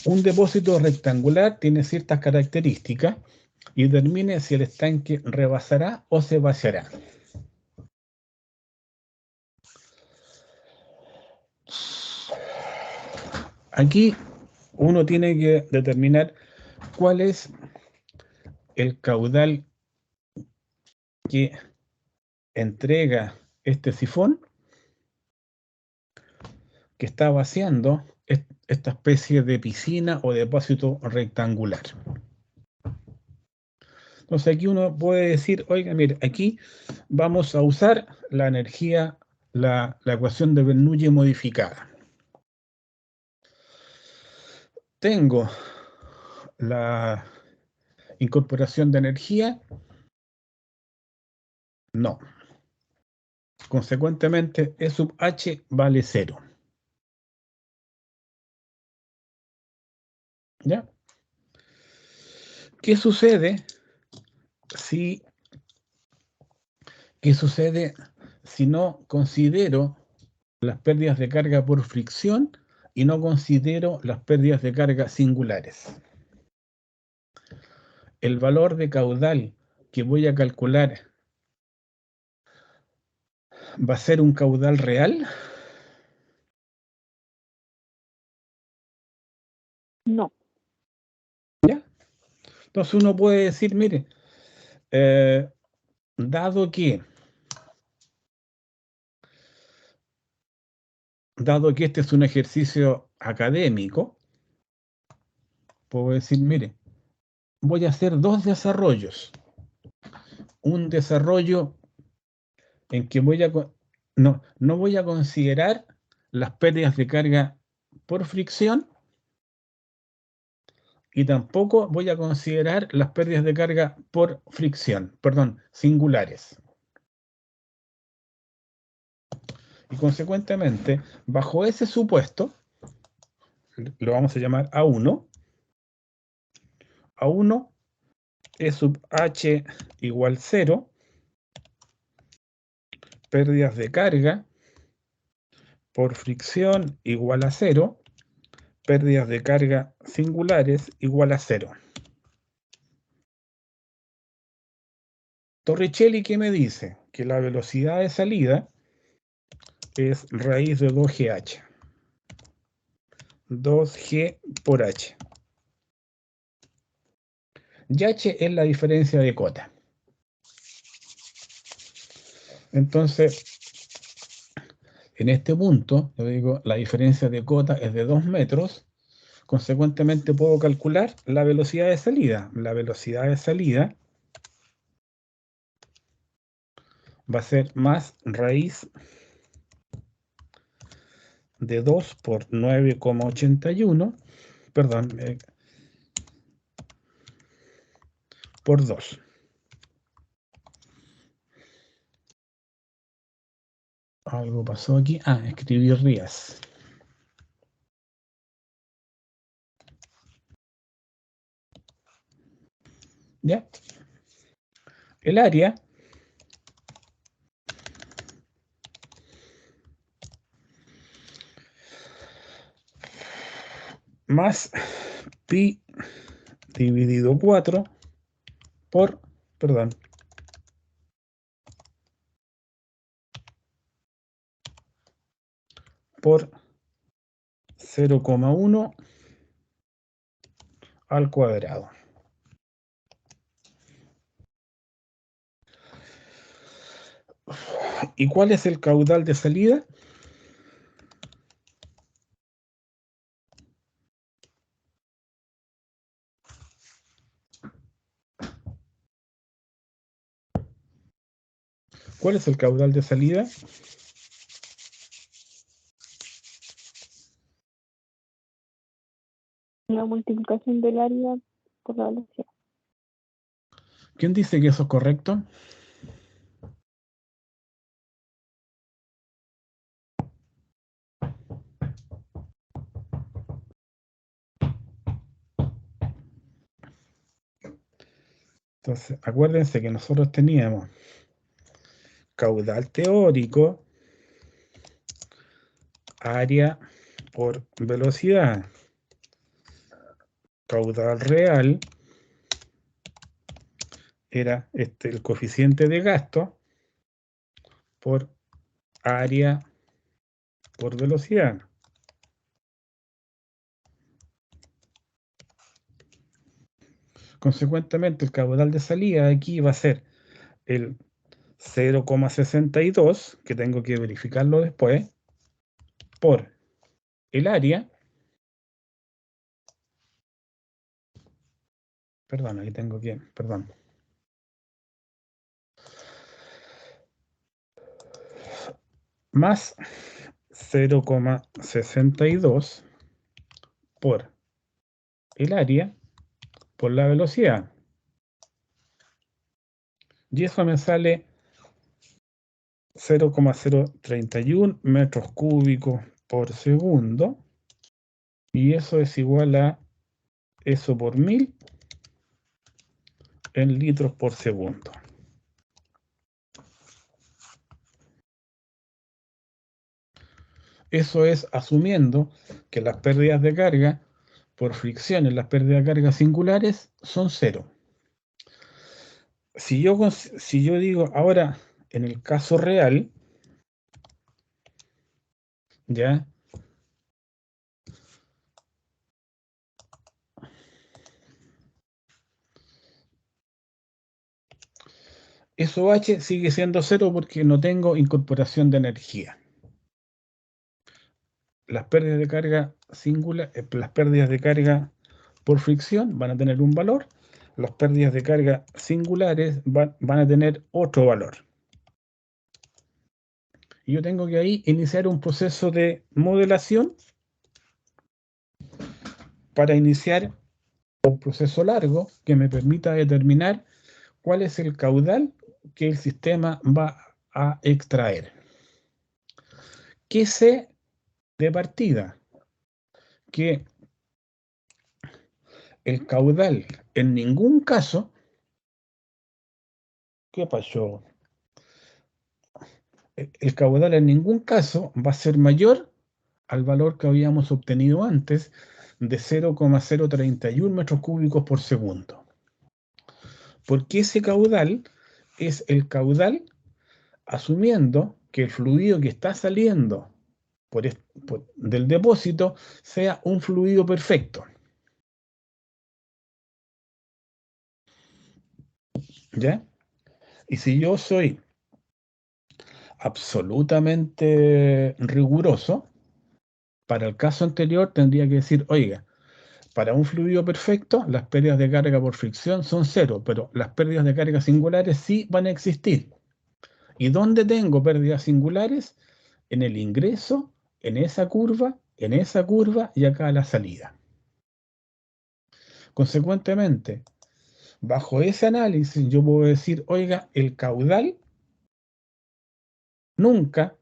Un depósito rectangular tiene ciertas características y determine si el estanque rebasará o se vaciará. Aquí uno tiene que determinar cuál es el caudal que entrega este sifón que está vaciando esta especie de piscina o depósito rectangular. Entonces aquí uno puede decir, oiga, mire, aquí vamos a usar la energía, la ecuación de Bernoulli modificada. Tengo la incorporación de energía, no. Consecuentemente, E sub H vale 0. ¿Ya? ¿Qué sucede si no considero las pérdidas de carga por fricción y no considero las pérdidas de carga singulares? El valor de caudal que voy a calcular va a ser un caudal real. No. ¿Ya? Entonces uno puede decir, mire, dado que este es un ejercicio académico, puedo decir, mire, voy a hacer dos desarrollos. Un desarrollo en que no voy a considerar las pérdidas de carga por fricción y tampoco voy a considerar las pérdidas de carga por fricción, perdón, singulares. Y consecuentemente, bajo ese supuesto, lo vamos a llamar A1, E sub H igual 0, pérdidas de carga por fricción igual a 0, pérdidas de carga singulares igual a 0. Torricelli, ¿qué me dice? Que la velocidad de salida es raíz de 2GH. 2G por H. Y H es la diferencia de cota. Entonces, en este punto, yo digo, la diferencia de cota es de 2 metros. Consecuentemente, puedo calcular la velocidad de salida. La velocidad de salida va a ser más raíz de 2 por 9,81, perdón, por 2. Algo pasó aquí. Ah, escribí Rías. ¿Ya? El área más pi dividido 4 por, perdón, por 0,1 al cuadrado. ¿Y cuál es el caudal de salida? ¿Cuál es el caudal de salida? La multiplicación del área por la velocidad. ¿Quién dice que eso es correcto? Entonces, acuérdense que nosotros teníamos caudal teórico, área por velocidad, caudal real, era el coeficiente de gasto por área por velocidad. Consecuentemente, el caudal de salida aquí va a ser el 0,62, que tengo que verificarlo después, por el área. Perdón, aquí tengo que, perdón. Más 0,62 por el área por la velocidad. Y eso me sale 0,031 metros cúbicos por segundo. Y eso es igual a eso por 1000 en litros por segundo. Eso es asumiendo que las pérdidas de carga por fricción en las pérdidas de carga singulares son cero. Si yo digo ahora, en el caso real, ¿ya? Eso H sigue siendo cero porque no tengo incorporación de energía. Las pérdidas de carga las pérdidas de carga por fricción van a tener un valor, las pérdidas de carga singulares van a tener otro valor. Y yo tengo que ahí iniciar un proceso de modelación para iniciar un proceso largo que me permita determinar cuál es el caudal que el sistema va a extraer. ¿Qué sé de partida? Que el caudal en ningún caso, ¿qué pasó? El caudal en ningún caso va a ser mayor al valor que habíamos obtenido antes de 0,031 metros cúbicos por segundo. Porque ese caudal es el caudal asumiendo que el fluido que está saliendo del depósito sea un fluido perfecto. ¿Ya? Y si yo soy absolutamente riguroso, para el caso anterior tendría que decir, oiga, para un fluido perfecto, las pérdidas de carga por fricción son cero, pero las pérdidas de carga singulares sí van a existir. ¿Y dónde tengo pérdidas singulares? En el ingreso, en esa curva y acá a la salida. Consecuentemente, bajo ese análisis yo puedo decir, oiga, el caudal nunca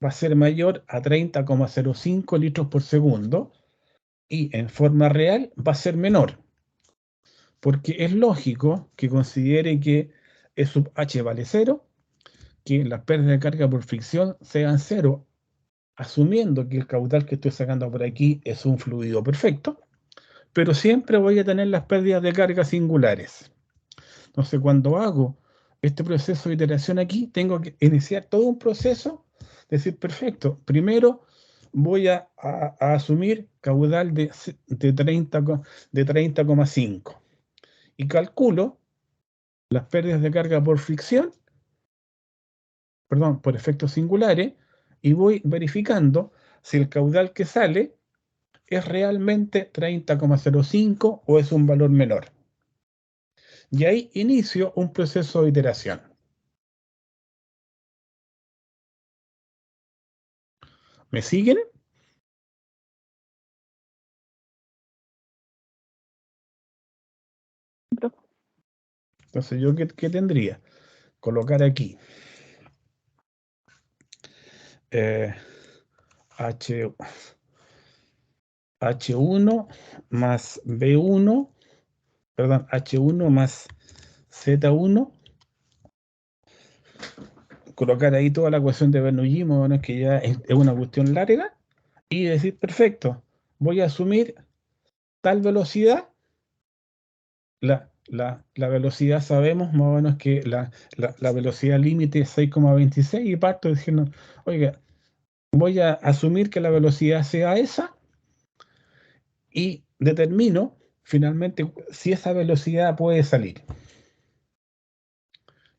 va a ser mayor a 30,05 litros por segundo y en forma real va a ser menor, porque es lógico que considere que E sub h vale 0, que las pérdidas de carga por fricción sean 0, asumiendo que el caudal que estoy sacando por aquí es un fluido perfecto, pero siempre voy a tener las pérdidas de carga singulares. Entonces, cuando hago este proceso de iteración aquí, tengo que iniciar todo un proceso, decir, perfecto, primero voy a asumir caudal de 30,5 y calculo las pérdidas de carga por fricción, perdón, por efectos singulares, y voy verificando si el caudal que sale es realmente 30,05 o es un valor menor. Y ahí inicio un proceso de iteración. ¿Me siguen? Entonces, ¿yo qué tendría? Colocar aquí H1 más B1, perdón, H1 más Z1, colocar ahí toda la ecuación de Bernoulli, bueno, que ya es una cuestión larga, y decir, perfecto, voy a asumir tal velocidad. La velocidad sabemos más o menos que la velocidad límite es 6,26 y parto diciendo, oiga, voy a asumir que la velocidad sea esa y determino finalmente si esa velocidad puede salir.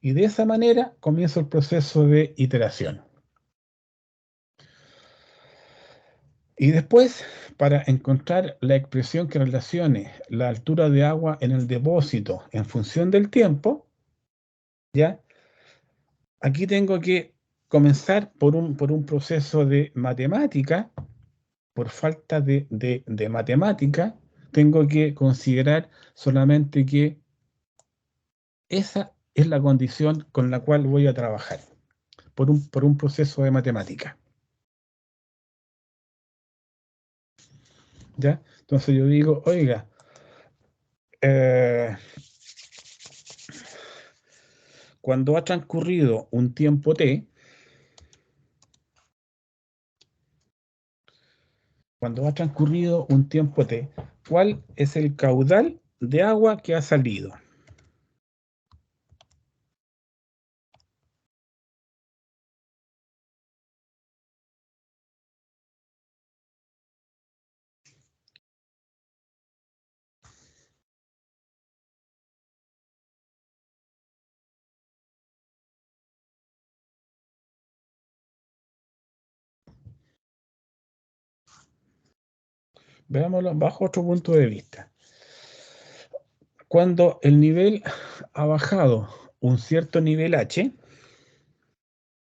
Y de esa manera comienzo el proceso de iteración. Y después, para encontrar la expresión que relacione la altura de agua en el depósito en función del tiempo, ¿ya? Aquí tengo que comenzar por un proceso de matemática. Por falta de matemática, tengo que considerar solamente que esa es la condición con la cual voy a trabajar, por un proceso de matemática. ¿Ya? Entonces yo digo, oiga, cuando ha transcurrido un tiempo t, ¿cuál es el caudal de agua que ha salido? Veámoslo bajo otro punto de vista. Cuando el nivel ha bajado un cierto nivel h,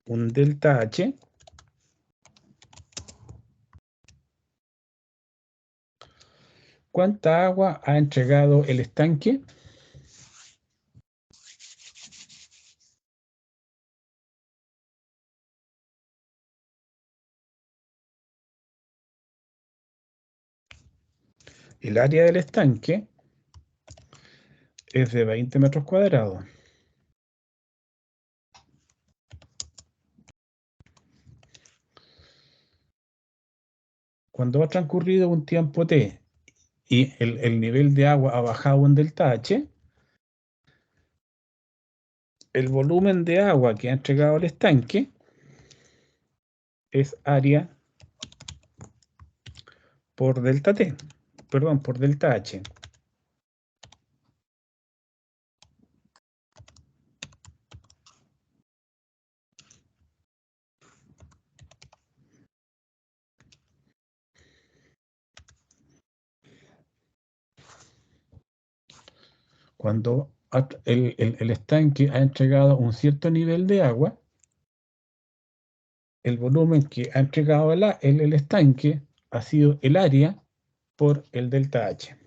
un delta h, ¿cuánta agua ha entregado el estanque? El área del estanque es de 20 metros cuadrados. Cuando ha transcurrido un tiempo t y el nivel de agua ha bajado un delta h, el volumen de agua que ha entregado el estanque es área por delta t, perdón, por delta h. Cuando el estanque ha entregado un cierto nivel de agua, el volumen que ha entregado el estanque ha sido el área por el delta H.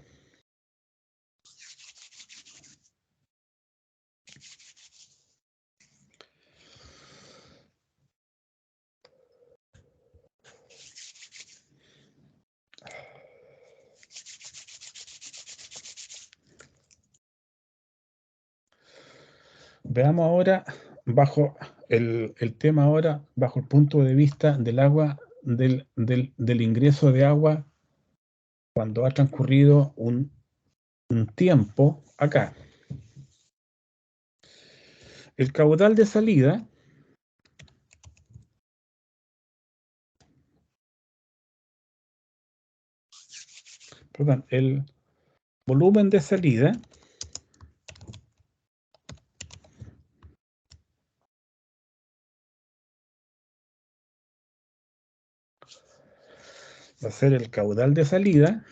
Veamos ahora bajo el tema ahora, bajo el punto de vista del agua, del ingreso de agua cuando ha transcurrido un tiempo acá. El caudal de salida perdón, el volumen de salida va a ser el caudal de salida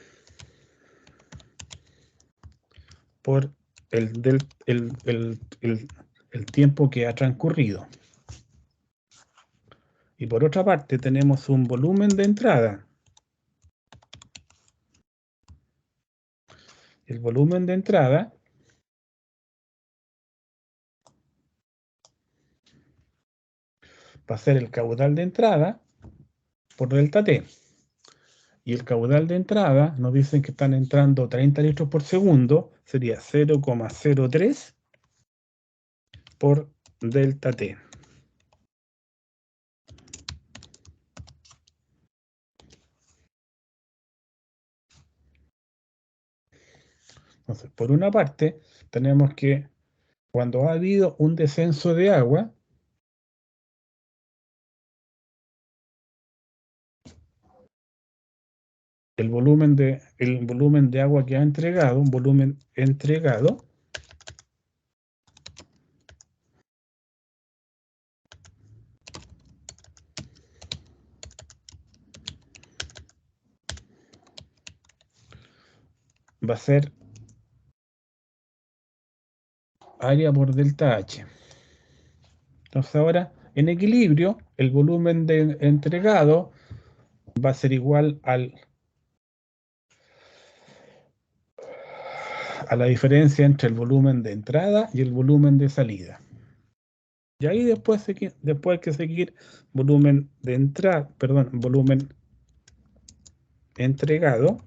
por el tiempo que ha transcurrido. Y por otra parte tenemos un volumen de entrada. El volumen de entrada va a ser el caudal de entrada por delta T. Y el caudal de entrada, nos dicen que están entrando 30 litros por segundo, sería 0,03 por delta T. Entonces, por una parte, tenemos que cuando ha habido un descenso de agua, el volumen de agua que ha entregado, un volumen entregado, va a ser área por delta H. Entonces ahora, en equilibrio, el volumen de entregado va a ser igual a la diferencia entre el volumen de entrada y el volumen de salida. Y ahí después hay que seguir volumen de entrada, perdón, volumen entregado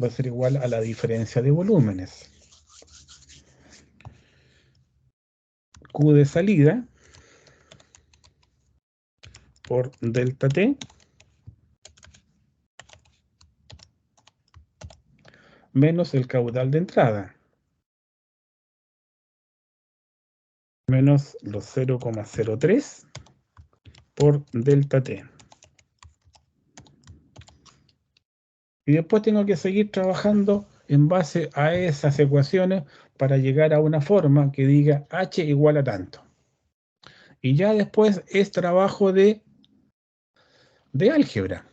va a ser igual a la diferencia de volúmenes. Q de salida por delta T menos el caudal de entrada menos los 0,03 por delta T. Y después tengo que seguir trabajando en base a esas ecuaciones para llegar a una forma que diga H igual a tanto. Y ya después es trabajo de álgebra.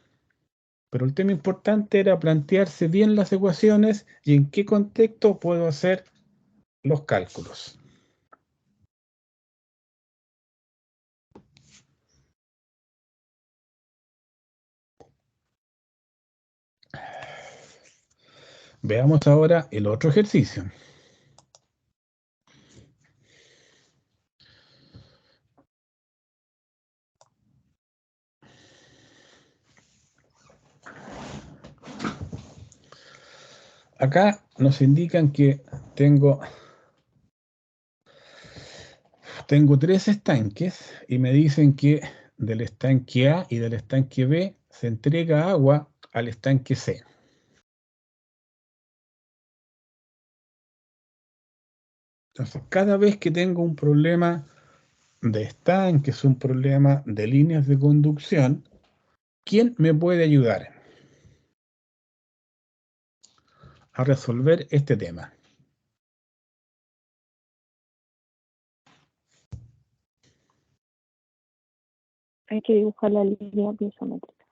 Pero el tema importante era plantearse bien las ecuaciones y en qué contexto puedo hacer los cálculos. Veamos ahora el otro ejercicio. Acá nos indican que tengo 3 estanques y me dicen que del estanque A y del estanque B se entrega agua al estanque C. Entonces, cada vez que tengo un problema de estanques, un problema de líneas de conducción, ¿quién me puede ayudar a resolver este tema? Hay que dibujar la línea piezométrica.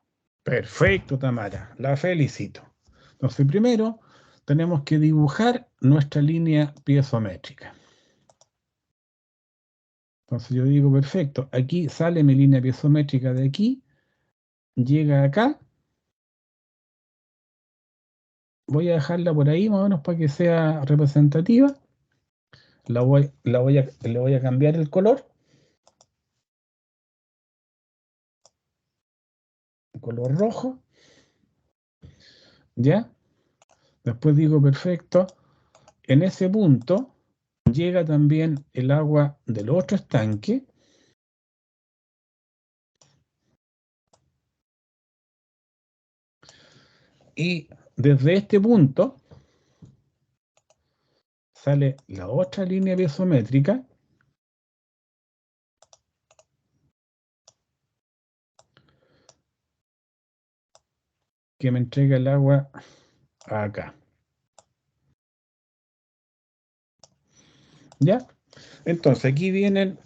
Perfecto, Tamara, la felicito. Entonces, primero tenemos que dibujar nuestra línea piezométrica. Entonces yo digo, perfecto, aquí sale mi línea piezométrica de aquí, llega acá. Voy a dejarla por ahí más o menos para que sea representativa. Le voy a cambiar el color. El color rojo. ¿Ya? Después digo, perfecto. En ese punto llega también el agua del otro estanque. Y desde este punto sale la otra línea piezométrica que me entrega el agua acá. ¿Ya? Entonces aquí vienen,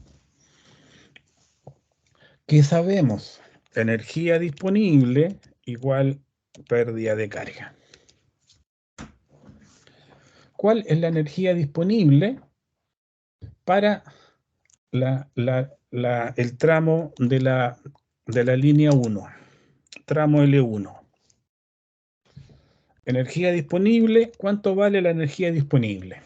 ¿qué sabemos? Energía disponible igual pérdida de carga. ¿Cuál es la energía disponible para el tramo de la línea 1? Tramo L1. Energía disponible, ¿cuánto vale la energía disponible?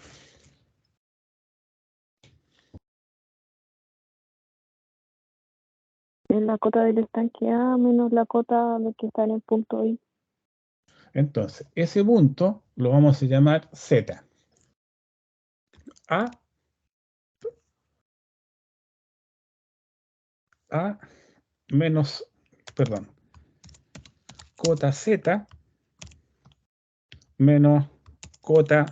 Es la cota del estanque A menos la cota de que está en el punto I. Entonces, ese punto lo vamos a llamar Z. A menos, perdón, cota Z menos cota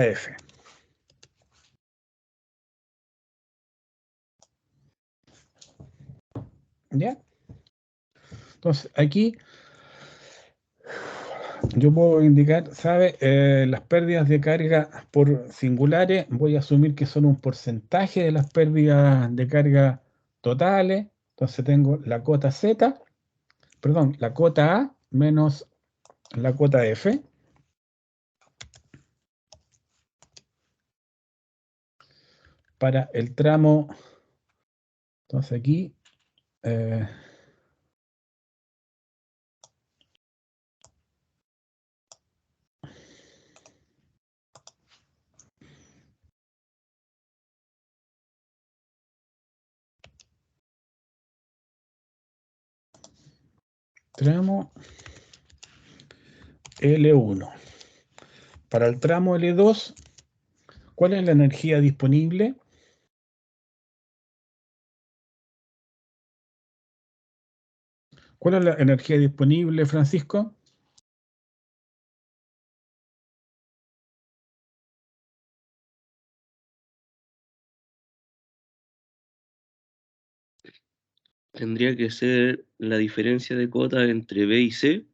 F. ¿Ya? Entonces, aquí yo puedo indicar, ¿sabe? Las pérdidas de carga por singulares, voy a asumir que son un porcentaje de las pérdidas de carga totales. Entonces tengo la cota Z, perdón, la cota A menos la cota F. Para el tramo, entonces aquí, tramo L1. Para el tramo L2, ¿cuál es la energía disponible? ¿Cuál es la energía disponible, Francisco? Tendría que ser la diferencia de cota entre B y C.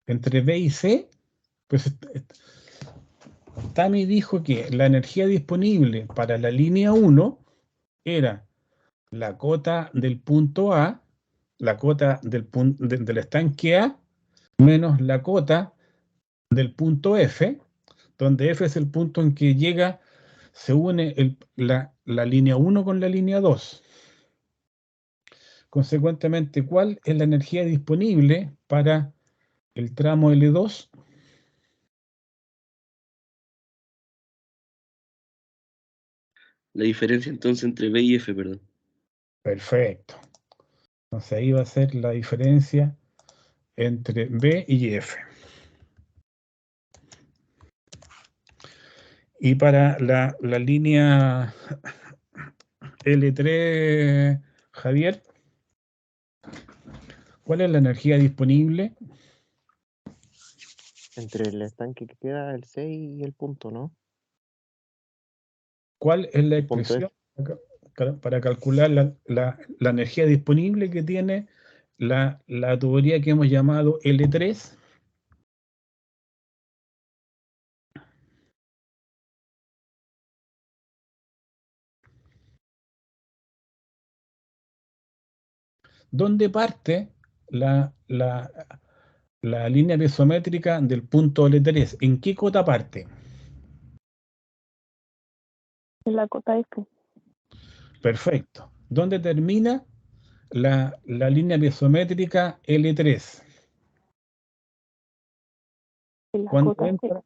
Entre B y C, pues Tami dijo que la energía disponible para la línea 1 era la cota del punto A, la cota del estanque A, menos la cota del punto F, donde F es el punto en que llega, se une la línea 1 con la línea 2. Consecuentemente, ¿cuál es la energía disponible para el tramo L2? La diferencia entonces entre B y F, perdón. Perfecto. Entonces ahí va a ser la diferencia entre B y F. Y para la línea L3, Javier, ¿cuál es la energía disponible? Entre el estanque que queda, el C y el punto, ¿no? ¿Cuál es la El punto F. expresión para calcular la energía disponible que tiene la tubería que hemos llamado L3? ¿Dónde parte la línea piezométrica del punto L3? ¿En qué cota parte? En la cota F. Perfecto. ¿Dónde termina la línea piezométrica L3? En la Cuando cota C. entra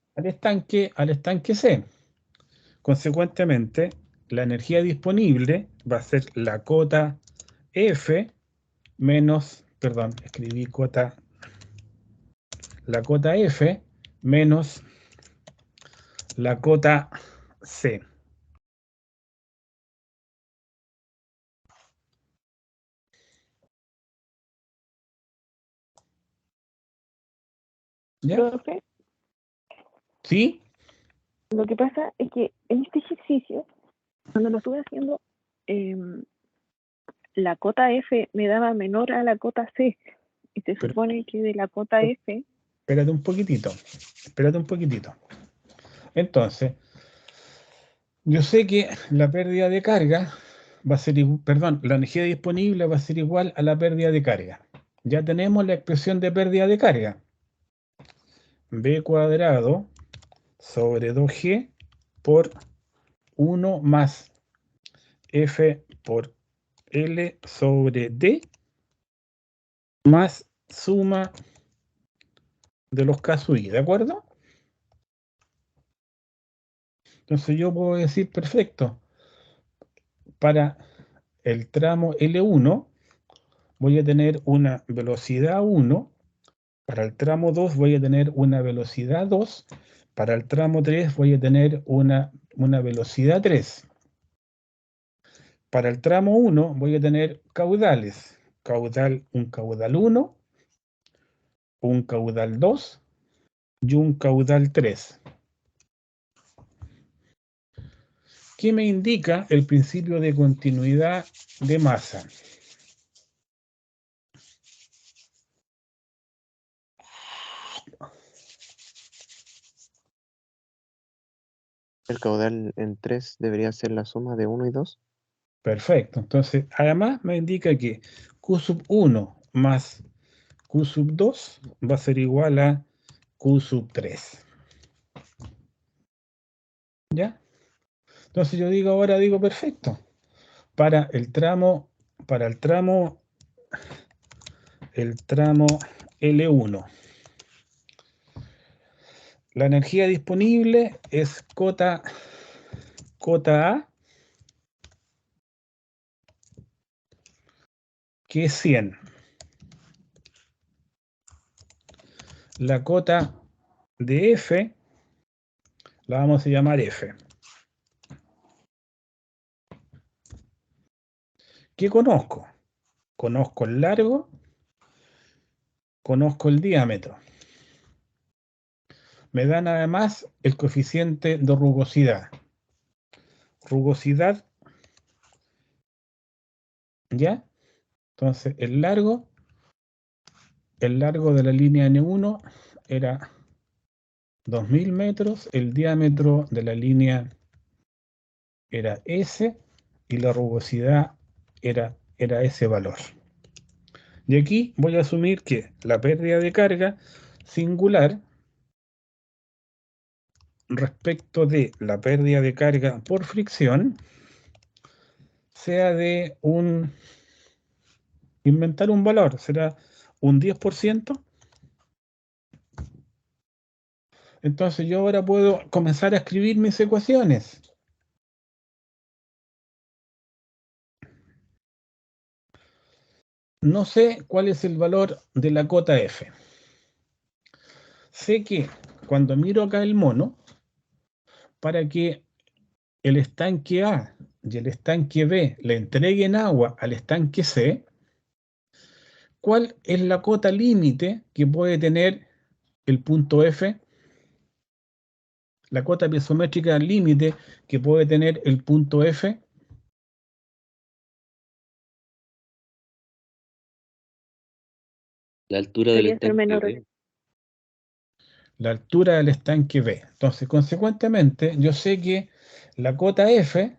al estanque C. Consecuentemente, la energía disponible va a ser la cota F menos, perdón, escribí cota la cota F menos la cota C. ¿Ya? Profe, ¿Sí? lo que pasa es que en este ejercicio, cuando lo estuve haciendo, la cota F me daba menor a la cota C. Y se Pero- supone que de la cota F, Espérate un poquitito. Espérate un poquitito. Entonces, yo sé que la pérdida de carga va a ser, perdón, la energía disponible va a ser igual a la pérdida de carga. Ya tenemos la expresión de pérdida de carga. B cuadrado sobre 2G por 1 más F por L sobre D más suma de los K sub I, ¿de acuerdo? Entonces yo puedo decir, perfecto, para el tramo L1 voy a tener una velocidad 1, para el tramo 2 voy a tener una velocidad 2, para el tramo 3 voy a tener una velocidad 3. Para el tramo 1 voy a tener caudales, un caudal 1, un caudal 2 y un caudal 3. ¿Qué me indica el principio de continuidad de masa? El caudal en 3 debería ser la suma de 1 y 2. Perfecto. Entonces, además me indica que Q sub 1 más Q sub 2 va a ser igual a Q sub 3. ¿Ya? Entonces yo digo ahora, perfecto. Para el tramo L1. La energía disponible es cota A, que es 100. La cota de F la vamos a llamar F. ¿Qué conozco? Conozco el largo, conozco el diámetro. Me dan además el coeficiente de rugosidad. Rugosidad, ¿ya? Entonces, el largo de la línea N1 era 2000 metros, el diámetro de la línea era S y la rugosidad era ese valor. Y aquí voy a asumir que la pérdida de carga singular respecto de la pérdida de carga por fricción sea de inventar un valor, será un 10%. Entonces yo ahora puedo comenzar a escribir mis ecuaciones. No sé cuál es el valor de la cota F. Sé que cuando miro acá el mono, para que el estanque A y el estanque B le entreguen agua al estanque C, ¿cuál es la cota límite que puede tener el punto F? La cota piezométrica límite que puede tener el punto F. La altura del debería ser estanque menor. B. La altura del estanque B. Entonces, consecuentemente, yo sé que la cota F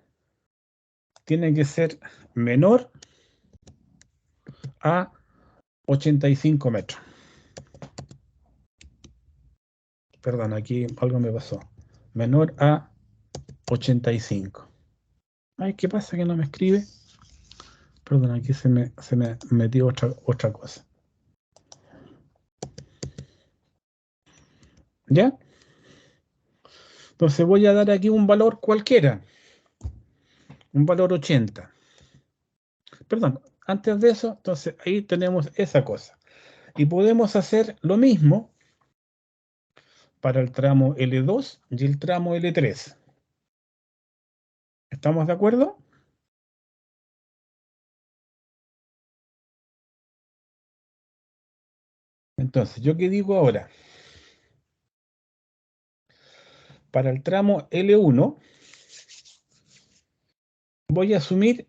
tiene que ser menor a 85 metros. Perdón, aquí algo me pasó. Menor a 85. Ay, ¿qué pasa que no me escribe? Perdón, aquí se me metió otra cosa. ¿Ya? Entonces voy a dar aquí un valor cualquiera. Un valor 80. Perdón, antes de eso, entonces ahí tenemos esa cosa. Y podemos hacer lo mismo para el tramo L2 y el tramo L3. ¿Estamos de acuerdo? Entonces, ¿yo qué digo ahora? Para el tramo L1 voy a asumir,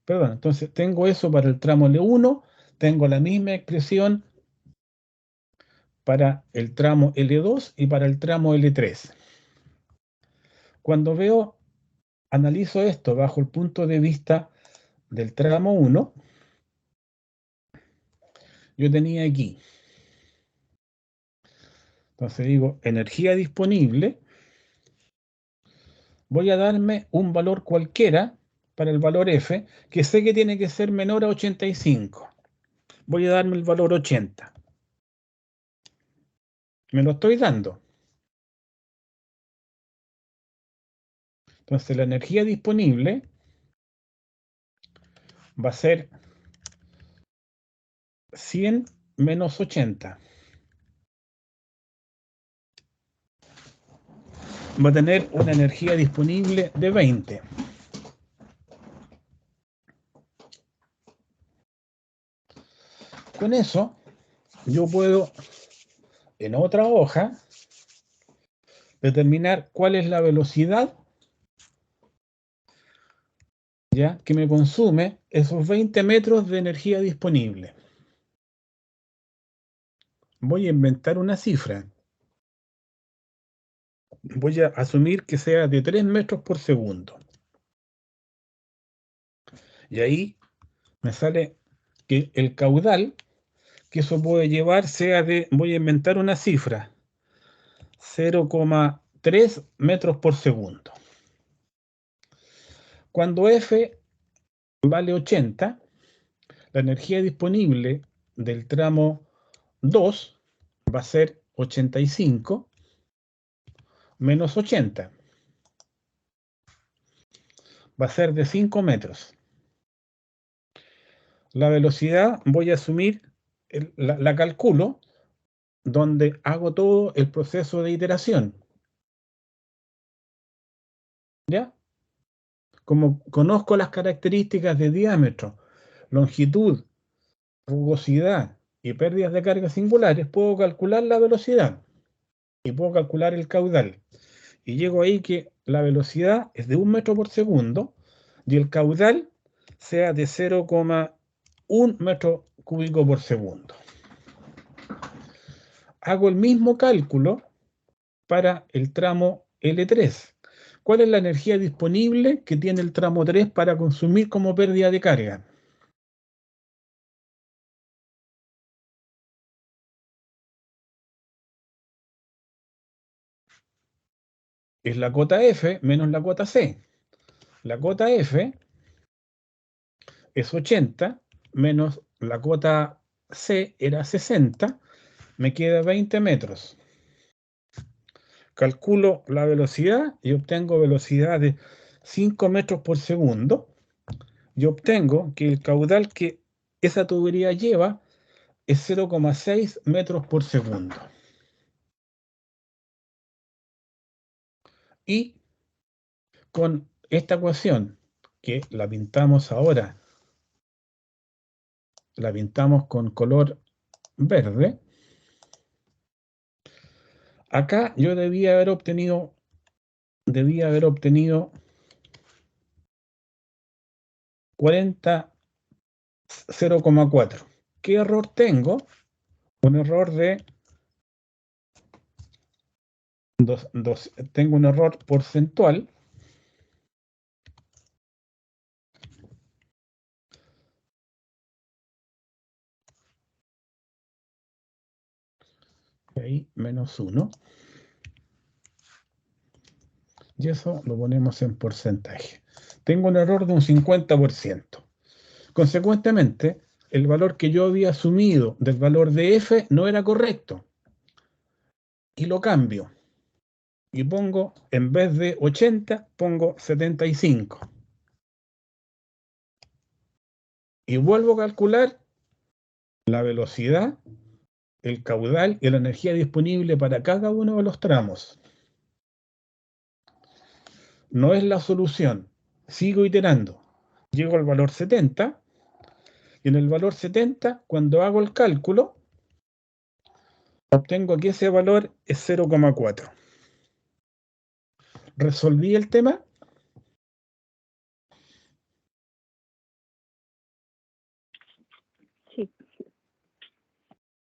perdón, entonces tengo eso para el tramo L1, tengo la misma expresión para el tramo L2 y para el tramo L3. Cuando analizo esto bajo el punto de vista del tramo 1, yo tenía aquí. Entonces digo, energía disponible, voy a darme un valor cualquiera para el valor F, que sé que tiene que ser menor a 85. Voy a darme el valor 80. Me lo estoy dando. Entonces la energía disponible va a ser 100 menos 80. Va a tener una energía disponible de 20. Con eso, yo puedo, en otra hoja, determinar cuál es la velocidad ya que me consume esos 20 metros de energía disponible. Voy a inventar una cifra. Voy a asumir que sea de 3 metros por segundo. Y ahí me sale que el caudal que eso puede llevar sea de, voy a inventar una cifra, 0,3 metros por segundo. Cuando F vale 80, la energía disponible del tramo 2 va a ser 85 menos 80. Va a ser de 5 metros. La velocidad voy a asumir, la calculo, donde hago todo el proceso de iteración. ¿Ya? Como conozco las características de diámetro, longitud, rugosidad y pérdidas de carga singulares, puedo calcular la velocidad y puedo calcular el caudal. Y llego ahí que la velocidad es de 1 metro por segundo y el caudal sea de 0,1 metro cúbico por segundo. Hago el mismo cálculo para el tramo L3. ¿Cuál es la energía disponible que tiene el tramo 3 para consumir como pérdida de carga? Es la cota F menos la cota C. La cota F es 80 menos la cota C era 60, me queda 20 metros. Calculo la velocidad y obtengo velocidad de 5 metros por segundo. Y obtengo que el caudal que esa tubería lleva es 0,6 metros por segundo. Y con esta ecuación, que la pintamos ahora, la pintamos con color verde, acá yo debía haber obtenido 0,4. ¿Qué error tengo? Un error de tengo un error porcentual ahí, menos 1. Y eso lo ponemos en porcentaje. Tengo un error de un 50%. Consecuentemente, el valor que yo había asumido del valor de F no era correcto. Y lo cambio. Y pongo, en vez de 80, pongo 75. Y vuelvo a calcular la velocidad el caudal y la energía disponible para cada uno de los tramos. No es la solución. Sigo iterando. Llego al valor 70 y en el valor 70, cuando hago el cálculo, obtengo que ese valor es 0,4. ¿Resolví el tema? Sí.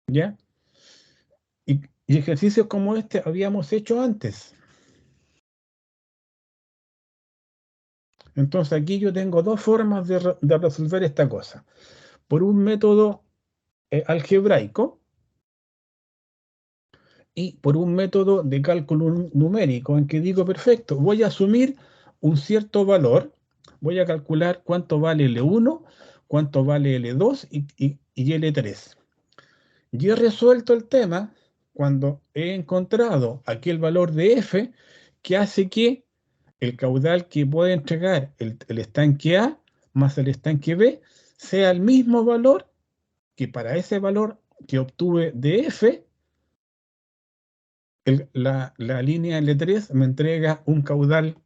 ¿Ya? Y ejercicios como este habíamos hecho antes. Entonces aquí yo tengo dos formas de resolver esta cosa. Por un método algebraico y por un método de cálculo numérico en que digo, perfecto, voy a asumir un cierto valor, voy a calcular cuánto vale L1, cuánto vale L2 y L3. Y he resuelto el tema cuando he encontrado aquel valor de F que hace que el caudal que puede entregar el estanque A más el estanque B sea el mismo valor que para ese valor que obtuve de F, la línea L3 me entrega un caudal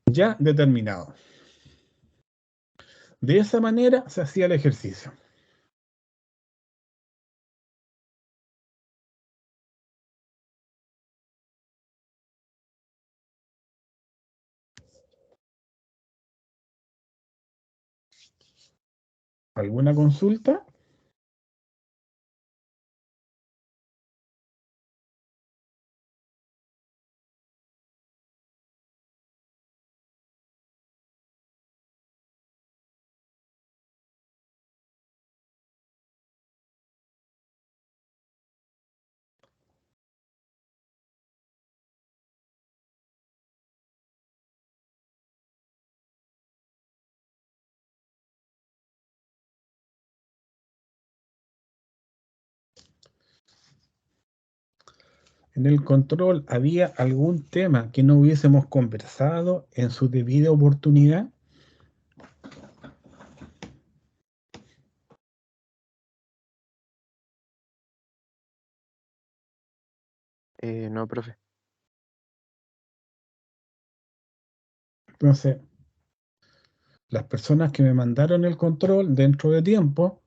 ya determinado. De esa manera se hacía el ejercicio. ¿Alguna consulta? ¿En el control había algún tema que no hubiésemos conversado en su debida oportunidad? No, profe. Entonces, las personas que me mandaron el control dentro de tiempo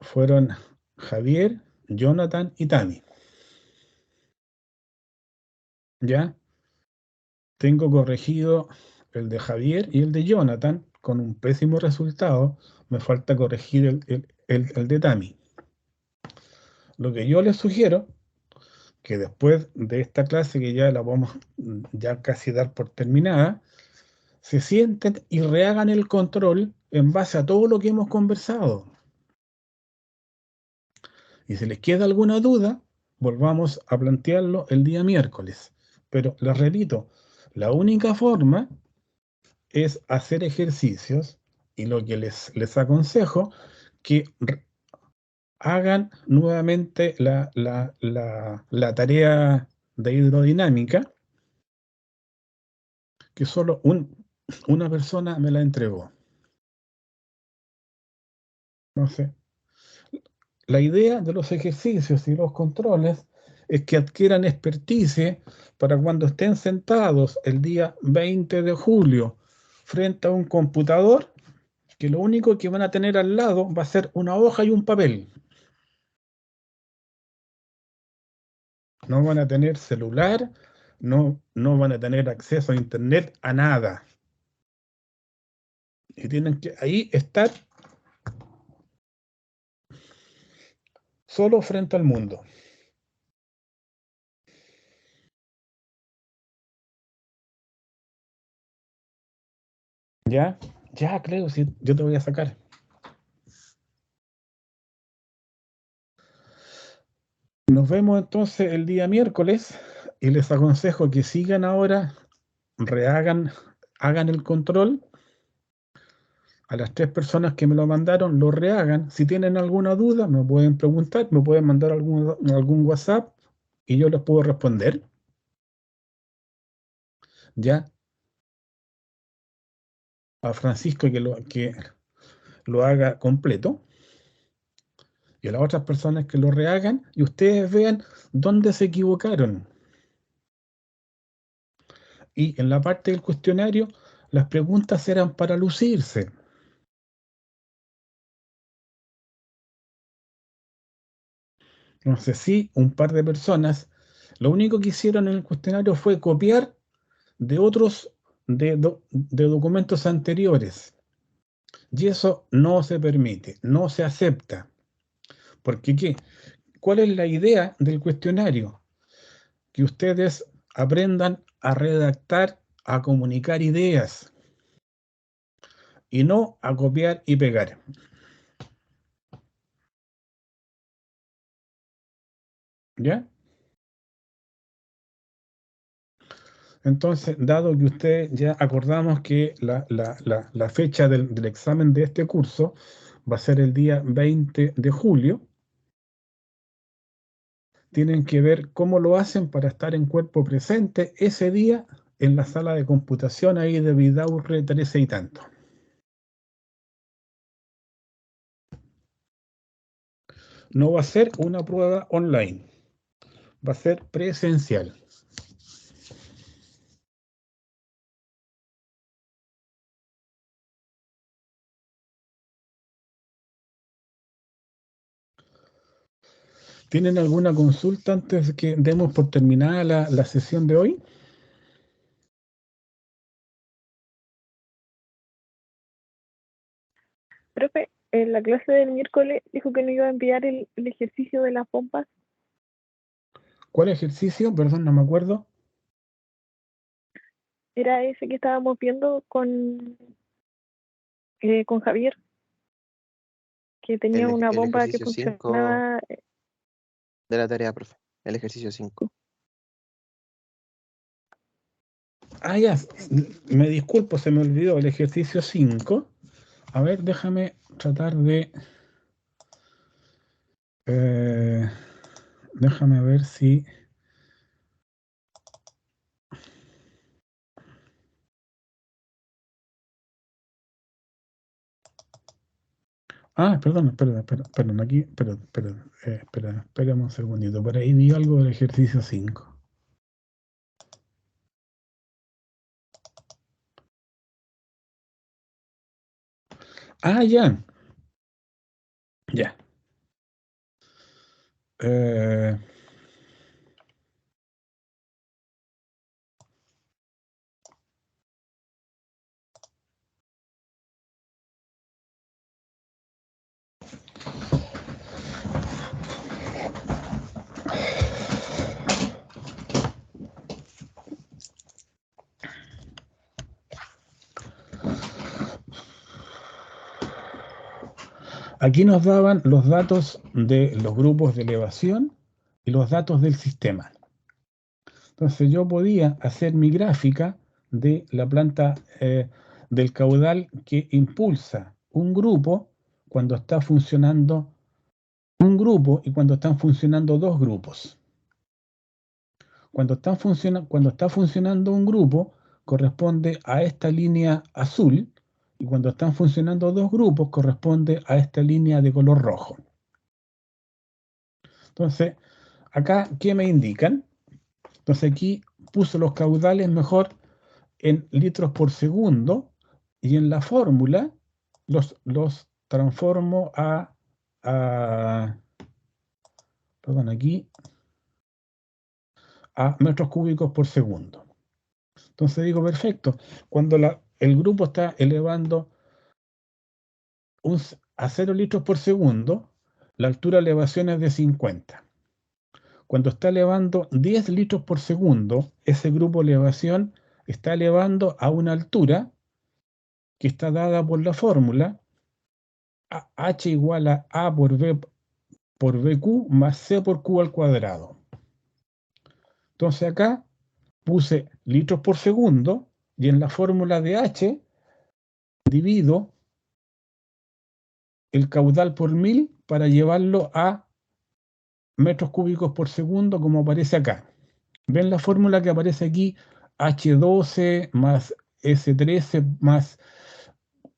fueron Javier, Jonathan y Tami. ¿Ya? Tengo corregido el de Javier y el de Jonathan con un pésimo resultado. Me falta corregir el de Tami. Lo que yo les sugiero, que después de esta clase que ya la vamos ya casi dar por terminada, se sienten y rehagan el control en base a todo lo que hemos conversado. Y si les queda alguna duda, volvamos a plantearlo el día miércoles. Pero les repito, la única forma es hacer ejercicios y lo que les aconsejo que hagan nuevamente la tarea de hidrodinámica que solo una persona me la entregó. No sé. La idea de los ejercicios y los controles es que adquieran experticia para cuando estén sentados el día 20 de julio frente a un computador, que lo único que van a tener al lado va a ser una hoja y un papel. No van a tener celular, no van a tener acceso a internet, a nada. Y tienen que ahí estar solo frente al mundo. ¿Ya? Ya, creo, sí, yo te voy a sacar. Nos vemos entonces el día miércoles y les aconsejo que sigan ahora, hagan el control. A las 3 personas que me lo mandaron, lo rehagan. Si tienen alguna duda, me pueden preguntar, me pueden mandar algún WhatsApp y yo les puedo responder. Ya a Francisco que lo haga completo. y a las otras personas que lo rehagan y ustedes vean dónde se equivocaron. Y en la parte del cuestionario, las preguntas eran para lucirse. Entonces, sí, un par de personas, lo único que hicieron en el cuestionario fue copiar de otros, de documentos anteriores. Y eso no se permite, no se acepta. Porque ¿qué? ¿Cuál es la idea del cuestionario? Que ustedes aprendan a redactar, a comunicar ideas y no a copiar y pegar. ¿Ya? Entonces, dado que ustedes ya acordamos que la fecha del examen de este curso va a ser el día 20 de julio, tienen que ver cómo lo hacen para estar en cuerpo presente ese día en la sala de computación ahí de Vidaurre 13 y tanto. No va a ser una prueba online, va a ser presencial. ¿Tienen alguna consulta antes de que demos por terminada la sesión de hoy? Profe, en la clase del miércoles dijo que no iba a enviar el ejercicio de las pompas. ¿Cuál ejercicio? Perdón, no me acuerdo. Era ese que estábamos viendo con Javier, que tenía una El bomba que ejercicio 5 funcionaba. de la tarea, profe. El ejercicio 5. Ah, ya, me disculpo, se me olvidó el ejercicio 5. A ver, déjame tratar de... déjame ver si... Ah, perdón, perdón, aquí, espérame un segundito. Por ahí vi algo del ejercicio 5. Ah, ya. Ya. Aquí nos daban los datos de los grupos de elevación y los datos del sistema. Entonces yo podía hacer mi gráfica de la planta del caudal que impulsa un grupo cuando está funcionando un grupo y cuando están funcionando dos grupos. Cuando está funcionando un grupo corresponde a esta línea azul y cuando están funcionando dos grupos corresponde a esta línea de color rojo. Entonces, acá, ¿qué me indican? Entonces aquí puse los caudales mejor en litros por segundo y en la fórmula los transformo perdón, aquí, a metros cúbicos por segundo. Entonces digo, perfecto, cuando el grupo está elevando a 0 litros por segundo, la altura de elevación es de 50. Cuando está elevando 10 litros por segundo, ese grupo de elevación está elevando a una altura que está dada por la fórmula H igual a A por B por BQ más C por Q al cuadrado. Entonces acá puse litros por segundo y en la fórmula de H divido el caudal por 1000 para llevarlo a metros cúbicos por segundo como aparece acá. ¿Ven la fórmula que aparece aquí? H12 más S13 más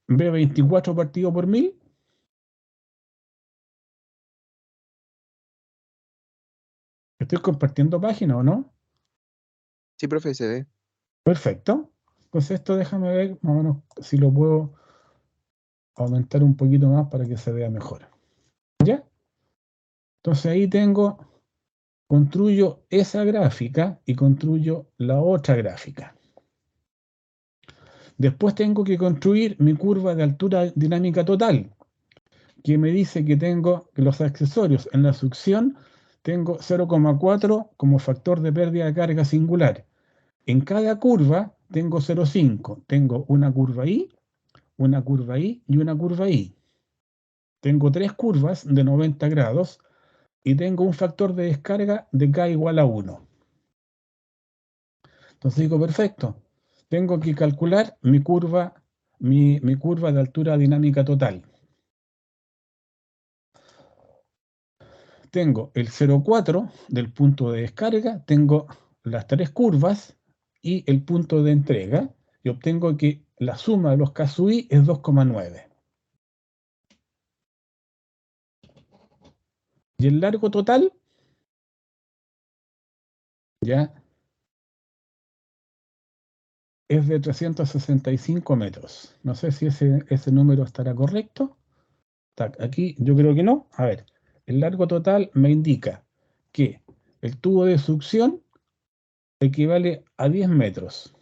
B24 partido por 1000. ¿Estoy compartiendo página o no? Sí, profe, se ve. Perfecto. Pues esto déjame ver más o menos si lo puedo aumentar un poquito más para que se vea mejor. ¿Ya? Entonces ahí construyo esa gráfica y construyo la otra gráfica. Después tengo que construir mi curva de altura dinámica total, que me dice que tengo los accesorios en la succión, tengo 0,4 como factor de pérdida de carga singular. En cada curva tengo 0,5. Tengo una curva I, una curva I y una curva I. Tengo tres curvas de 90 grados y tengo un factor de descarga de K igual a 1. Entonces digo, perfecto, tengo que calcular mi curva de altura dinámica total. Tengo el 0,4 del punto de descarga, tengo las tres curvas y el punto de entrega, y obtengo que la suma de los K sub I es 2,9. Y el largo total, ya, es de 365 metros. No sé si ese número estará correcto. Aquí yo creo que no. A ver, el largo total me indica que el tubo de succión equivale a 10 metros.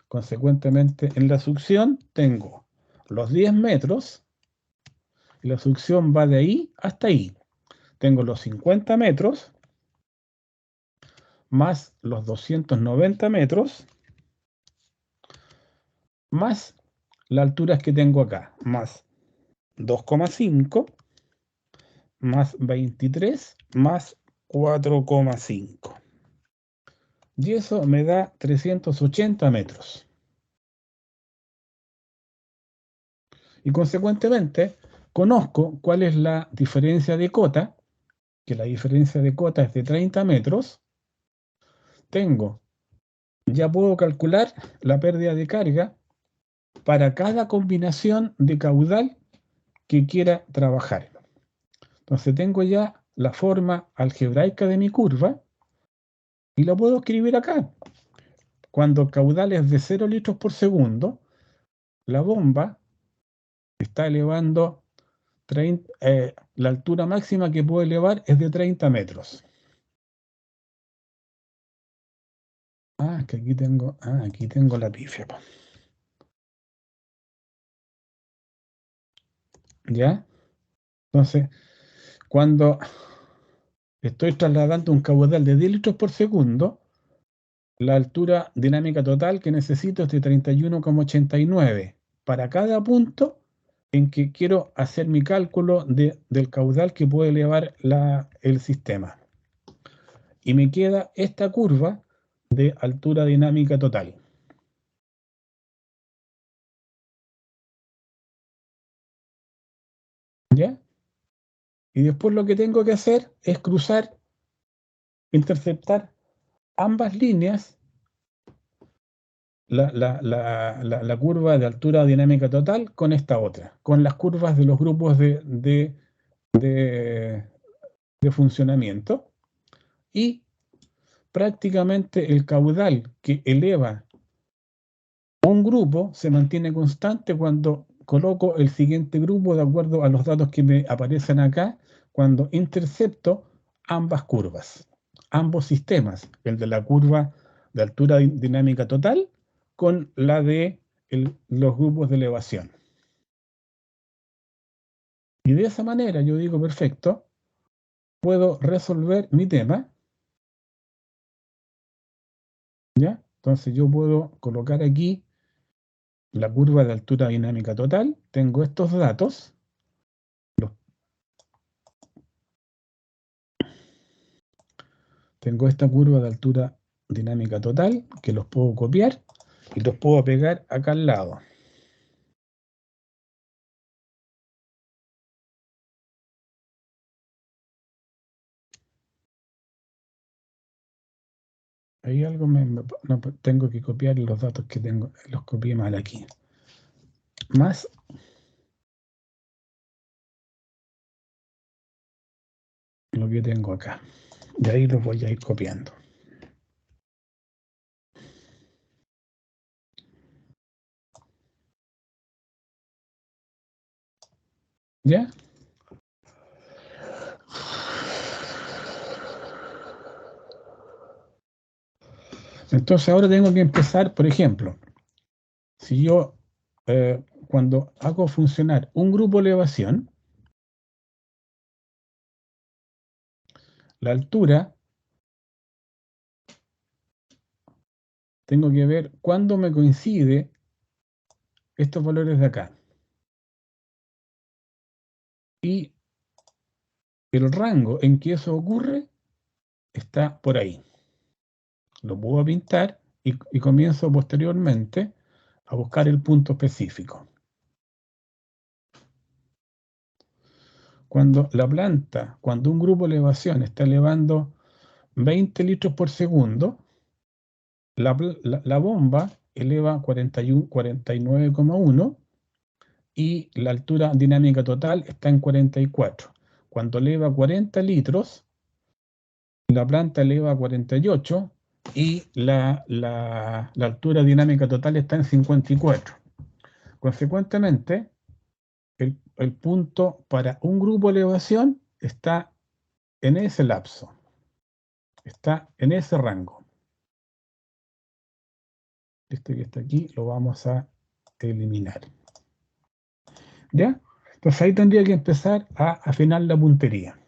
Consecuentemente, en la succión tengo los 10 metros y la succión va de ahí hasta ahí. Tengo los 50 metros más los 290 metros más las alturas que tengo acá, más 2,5 más 23 más 4,5. Y eso me da 380 metros. Y consecuentemente, conozco cuál es la diferencia de cota, que la diferencia de cota es de 30 metros. Ya puedo calcular la pérdida de carga para cada combinación de caudal que quiera trabajar. Entonces tengo ya la forma algebraica de mi curva y la puedo escribir acá. Cuando el caudal es de 0 litros por segundo, la bomba está elevando la altura máxima que puede elevar es de 30 metros. Que aquí tengo la pifia. ¿Ya? Entonces, cuando estoy trasladando un caudal de 10 litros por segundo, la altura dinámica total que necesito es de 31,89 para cada punto en que quiero hacer mi cálculo del caudal que puede elevar el sistema. Y me queda esta curva de altura dinámica total. ¿Ya? Y después lo que tengo que hacer es interceptar ambas líneas, la curva de altura dinámica total con esta otra, con las curvas de los grupos de funcionamiento, y prácticamente el caudal que eleva un grupo se mantiene constante cuando coloco el siguiente grupo de acuerdo a los datos que me aparecen acá, cuando intercepto ambas curvas, ambos sistemas, el de la curva de altura dinámica total con la de los grupos de elevación. Y de esa manera yo digo, perfecto, puedo resolver mi tema. ¿Ya? Entonces yo puedo colocar aquí la curva de altura dinámica total, tengo estos datos, tengo esta curva de altura dinámica total, que los puedo copiar y los puedo pegar acá al lado. Hay algo, no, tengo que copiar los datos que tengo, los copié mal aquí. Más lo que tengo acá. Y ahí los voy a ir copiando. ¿Ya? Entonces ahora tengo que empezar, por ejemplo, si yo cuando hago funcionar un grupo de elevación, la altura, tengo que ver cuándo me coincide estos valores de acá. Y el rango en que eso ocurre está por ahí. Lo puedo pintar y comienzo posteriormente a buscar el punto específico. Cuando la planta, cuando un grupo de elevación está elevando 20 litros por segundo, la bomba eleva 49,1 y la altura dinámica total está en 44. Cuando eleva 40 litros, la planta eleva 48 y la altura dinámica total está en 54. Consecuentemente, el punto para un grupo de elevación está en ese lapso, está en ese rango. Este que está aquí lo vamos a eliminar. ¿Ya? Entonces ahí tendría que empezar a afinar la puntería.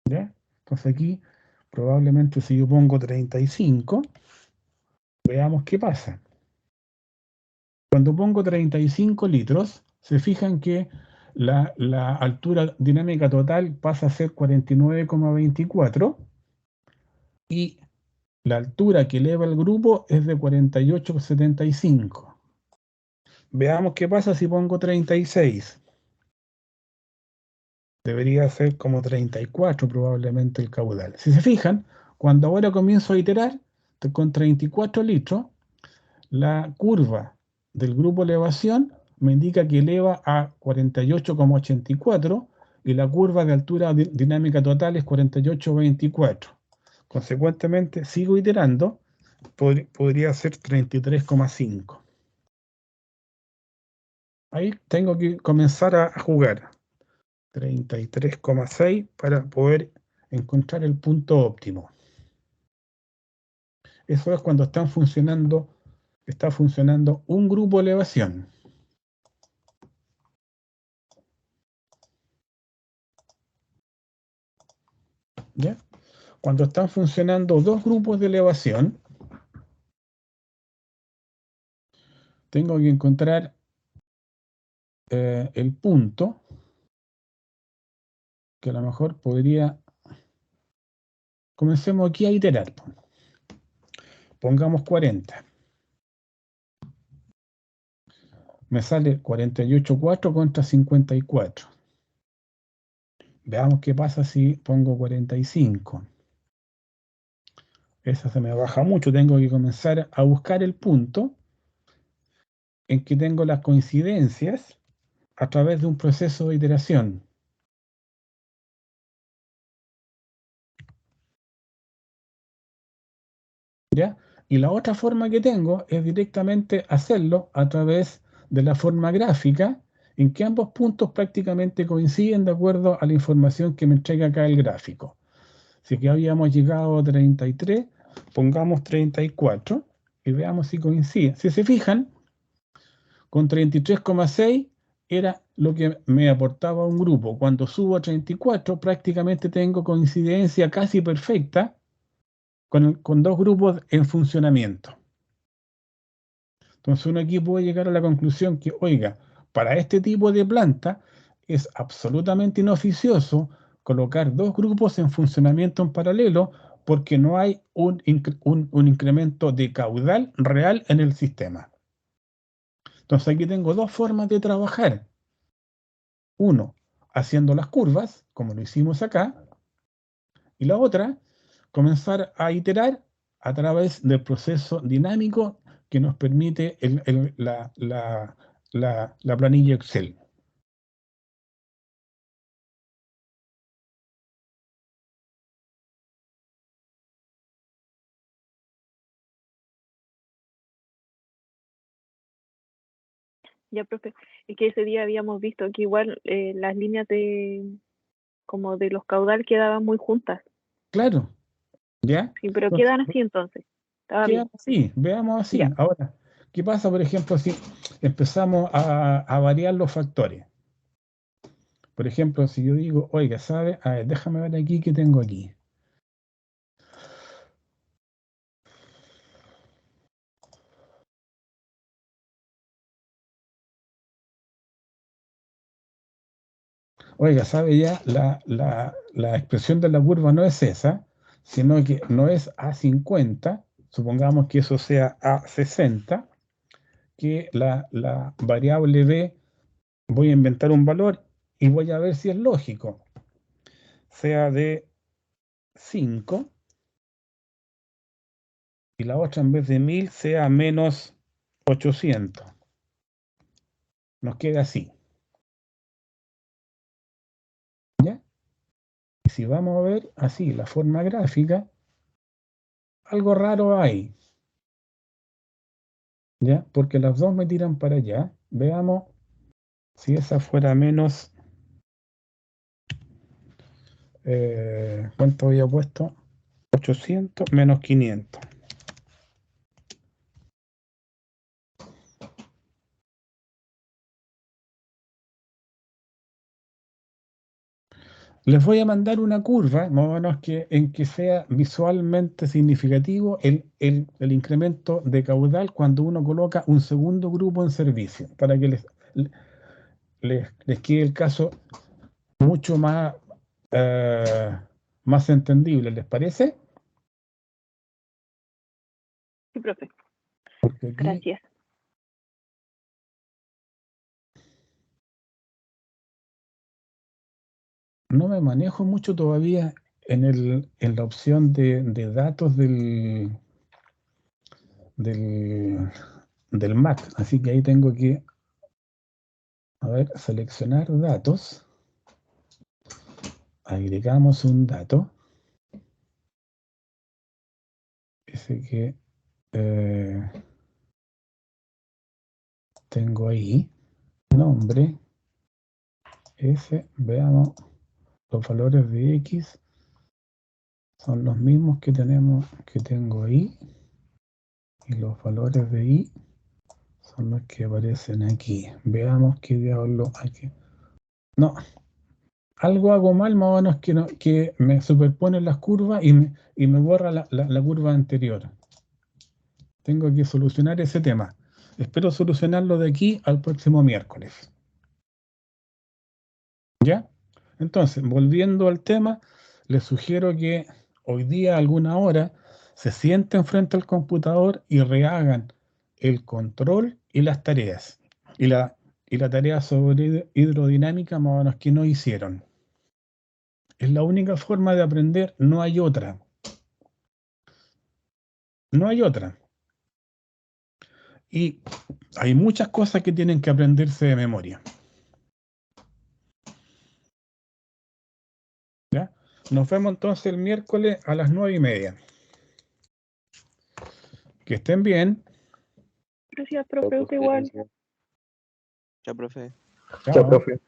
¿Ya? Entonces aquí probablemente si yo pongo 35, veamos qué pasa. Cuando pongo 35 litros, se fijan que la altura dinámica total pasa a ser 49,24 y la altura que eleva el grupo es de 48,75. Veamos qué pasa si pongo 36. Debería ser como 34 probablemente el caudal. Si se fijan, cuando ahora comienzo a iterar con 34 litros, la curva del grupo elevación me indica que eleva a 48,84 y la curva de altura dinámica total es 48,24. Consecuentemente, sigo iterando, podría ser 33,5. Ahí tengo que comenzar a jugar. 33,6 para poder encontrar el punto óptimo. Eso es cuando está funcionando un grupo de elevación. ¿Ya? Cuando están funcionando dos grupos de elevación, tengo que encontrar el punto que a lo mejor podría... Comencemos aquí a iterar. Pongamos 40. Me sale 48,4 contra 54. Veamos qué pasa si pongo 45. Esa se me baja mucho. Tengo que comenzar a buscar el punto en que tengo las coincidencias a través de un proceso de iteración. ¿Ya? Y la otra forma que tengo es directamente hacerlo a través de la forma gráfica, en que ambos puntos prácticamente coinciden de acuerdo a la información que me entrega acá el gráfico. Si que habíamos llegado a 33, pongamos 34 y veamos si coincide. Si se fijan, con 33,6 era lo que me aportaba un grupo. Cuando subo a 34, prácticamente tengo coincidencia casi perfecta con dos grupos en funcionamiento. Entonces uno aquí puede llegar a la conclusión que, oiga, para este tipo de planta es absolutamente inoficioso colocar dos grupos en funcionamiento en paralelo porque no hay un incremento de caudal real en el sistema. Entonces aquí tengo dos formas de trabajar. Uno, haciendo las curvas, como lo hicimos acá, y la otra, comenzar a iterar a través del proceso dinámico que nos permite la la planilla Excel. Ya, profe, es que ese día habíamos visto que igual las líneas como de los caudal quedaban muy juntas. Claro, ¿ya? Sí, pero Entonces, quedan así entonces. Estaba bien. queda así, veamos así. Ya. Ahora, ¿qué pasa, por ejemplo, si empezamos a variar los factores? Por ejemplo, si yo digo, oiga, ¿sabe? A ver, déjame ver aquí qué tengo aquí. Oiga, ¿sabe ya? La expresión de la curva no es esa, sino que no es A50, supongamos que eso sea A60, que la variable B, voy a inventar un valor y voy a ver si es lógico, sea de 5 y la otra en vez de 1000 sea menos 800. Nos queda así. ¿Ya? Y si vamos a ver así la forma gráfica, algo raro hay. ¿Ya? Porque las dos me tiran para allá. Veamos si esa fuera menos... ¿cuánto había puesto? 800 menos 500. Les voy a mandar una curva, más o menos en que sea visualmente significativo el incremento de caudal cuando uno coloca un segundo grupo en servicio, para que les quede el caso mucho más, más entendible. ¿Les parece? Sí, profe. Porque aquí Gracias. no me manejo mucho todavía en la opción de datos del Mac, así que ahí tengo que, a ver, seleccionar datos, agregamos un dato, ese que tengo ahí, nombre, ese, veamos, los valores de X son los mismos que tengo ahí, y los valores de Y son los que aparecen aquí. Veamos qué diablo aquí. No, algo hago mal, más o menos que me superponen las curvas y me borra la curva anterior. Tengo que solucionar ese tema. Espero solucionarlo de aquí al próximo miércoles. ¿Ya? Entonces, volviendo al tema, les sugiero que hoy día, a alguna hora, se sienten frente al computador y rehagan el control y las tareas. Y la tarea sobre hidrodinámica, más o menos, que no hicieron. Es la única forma de aprender, no hay otra. No hay otra. Y hay muchas cosas que tienen que aprenderse de memoria. ¿Ya? Nos vemos entonces el miércoles a las 9:30. Que estén bien. Gracias, Chao, profe. Usted profe, igual. gracias. Chao, profe. Chao.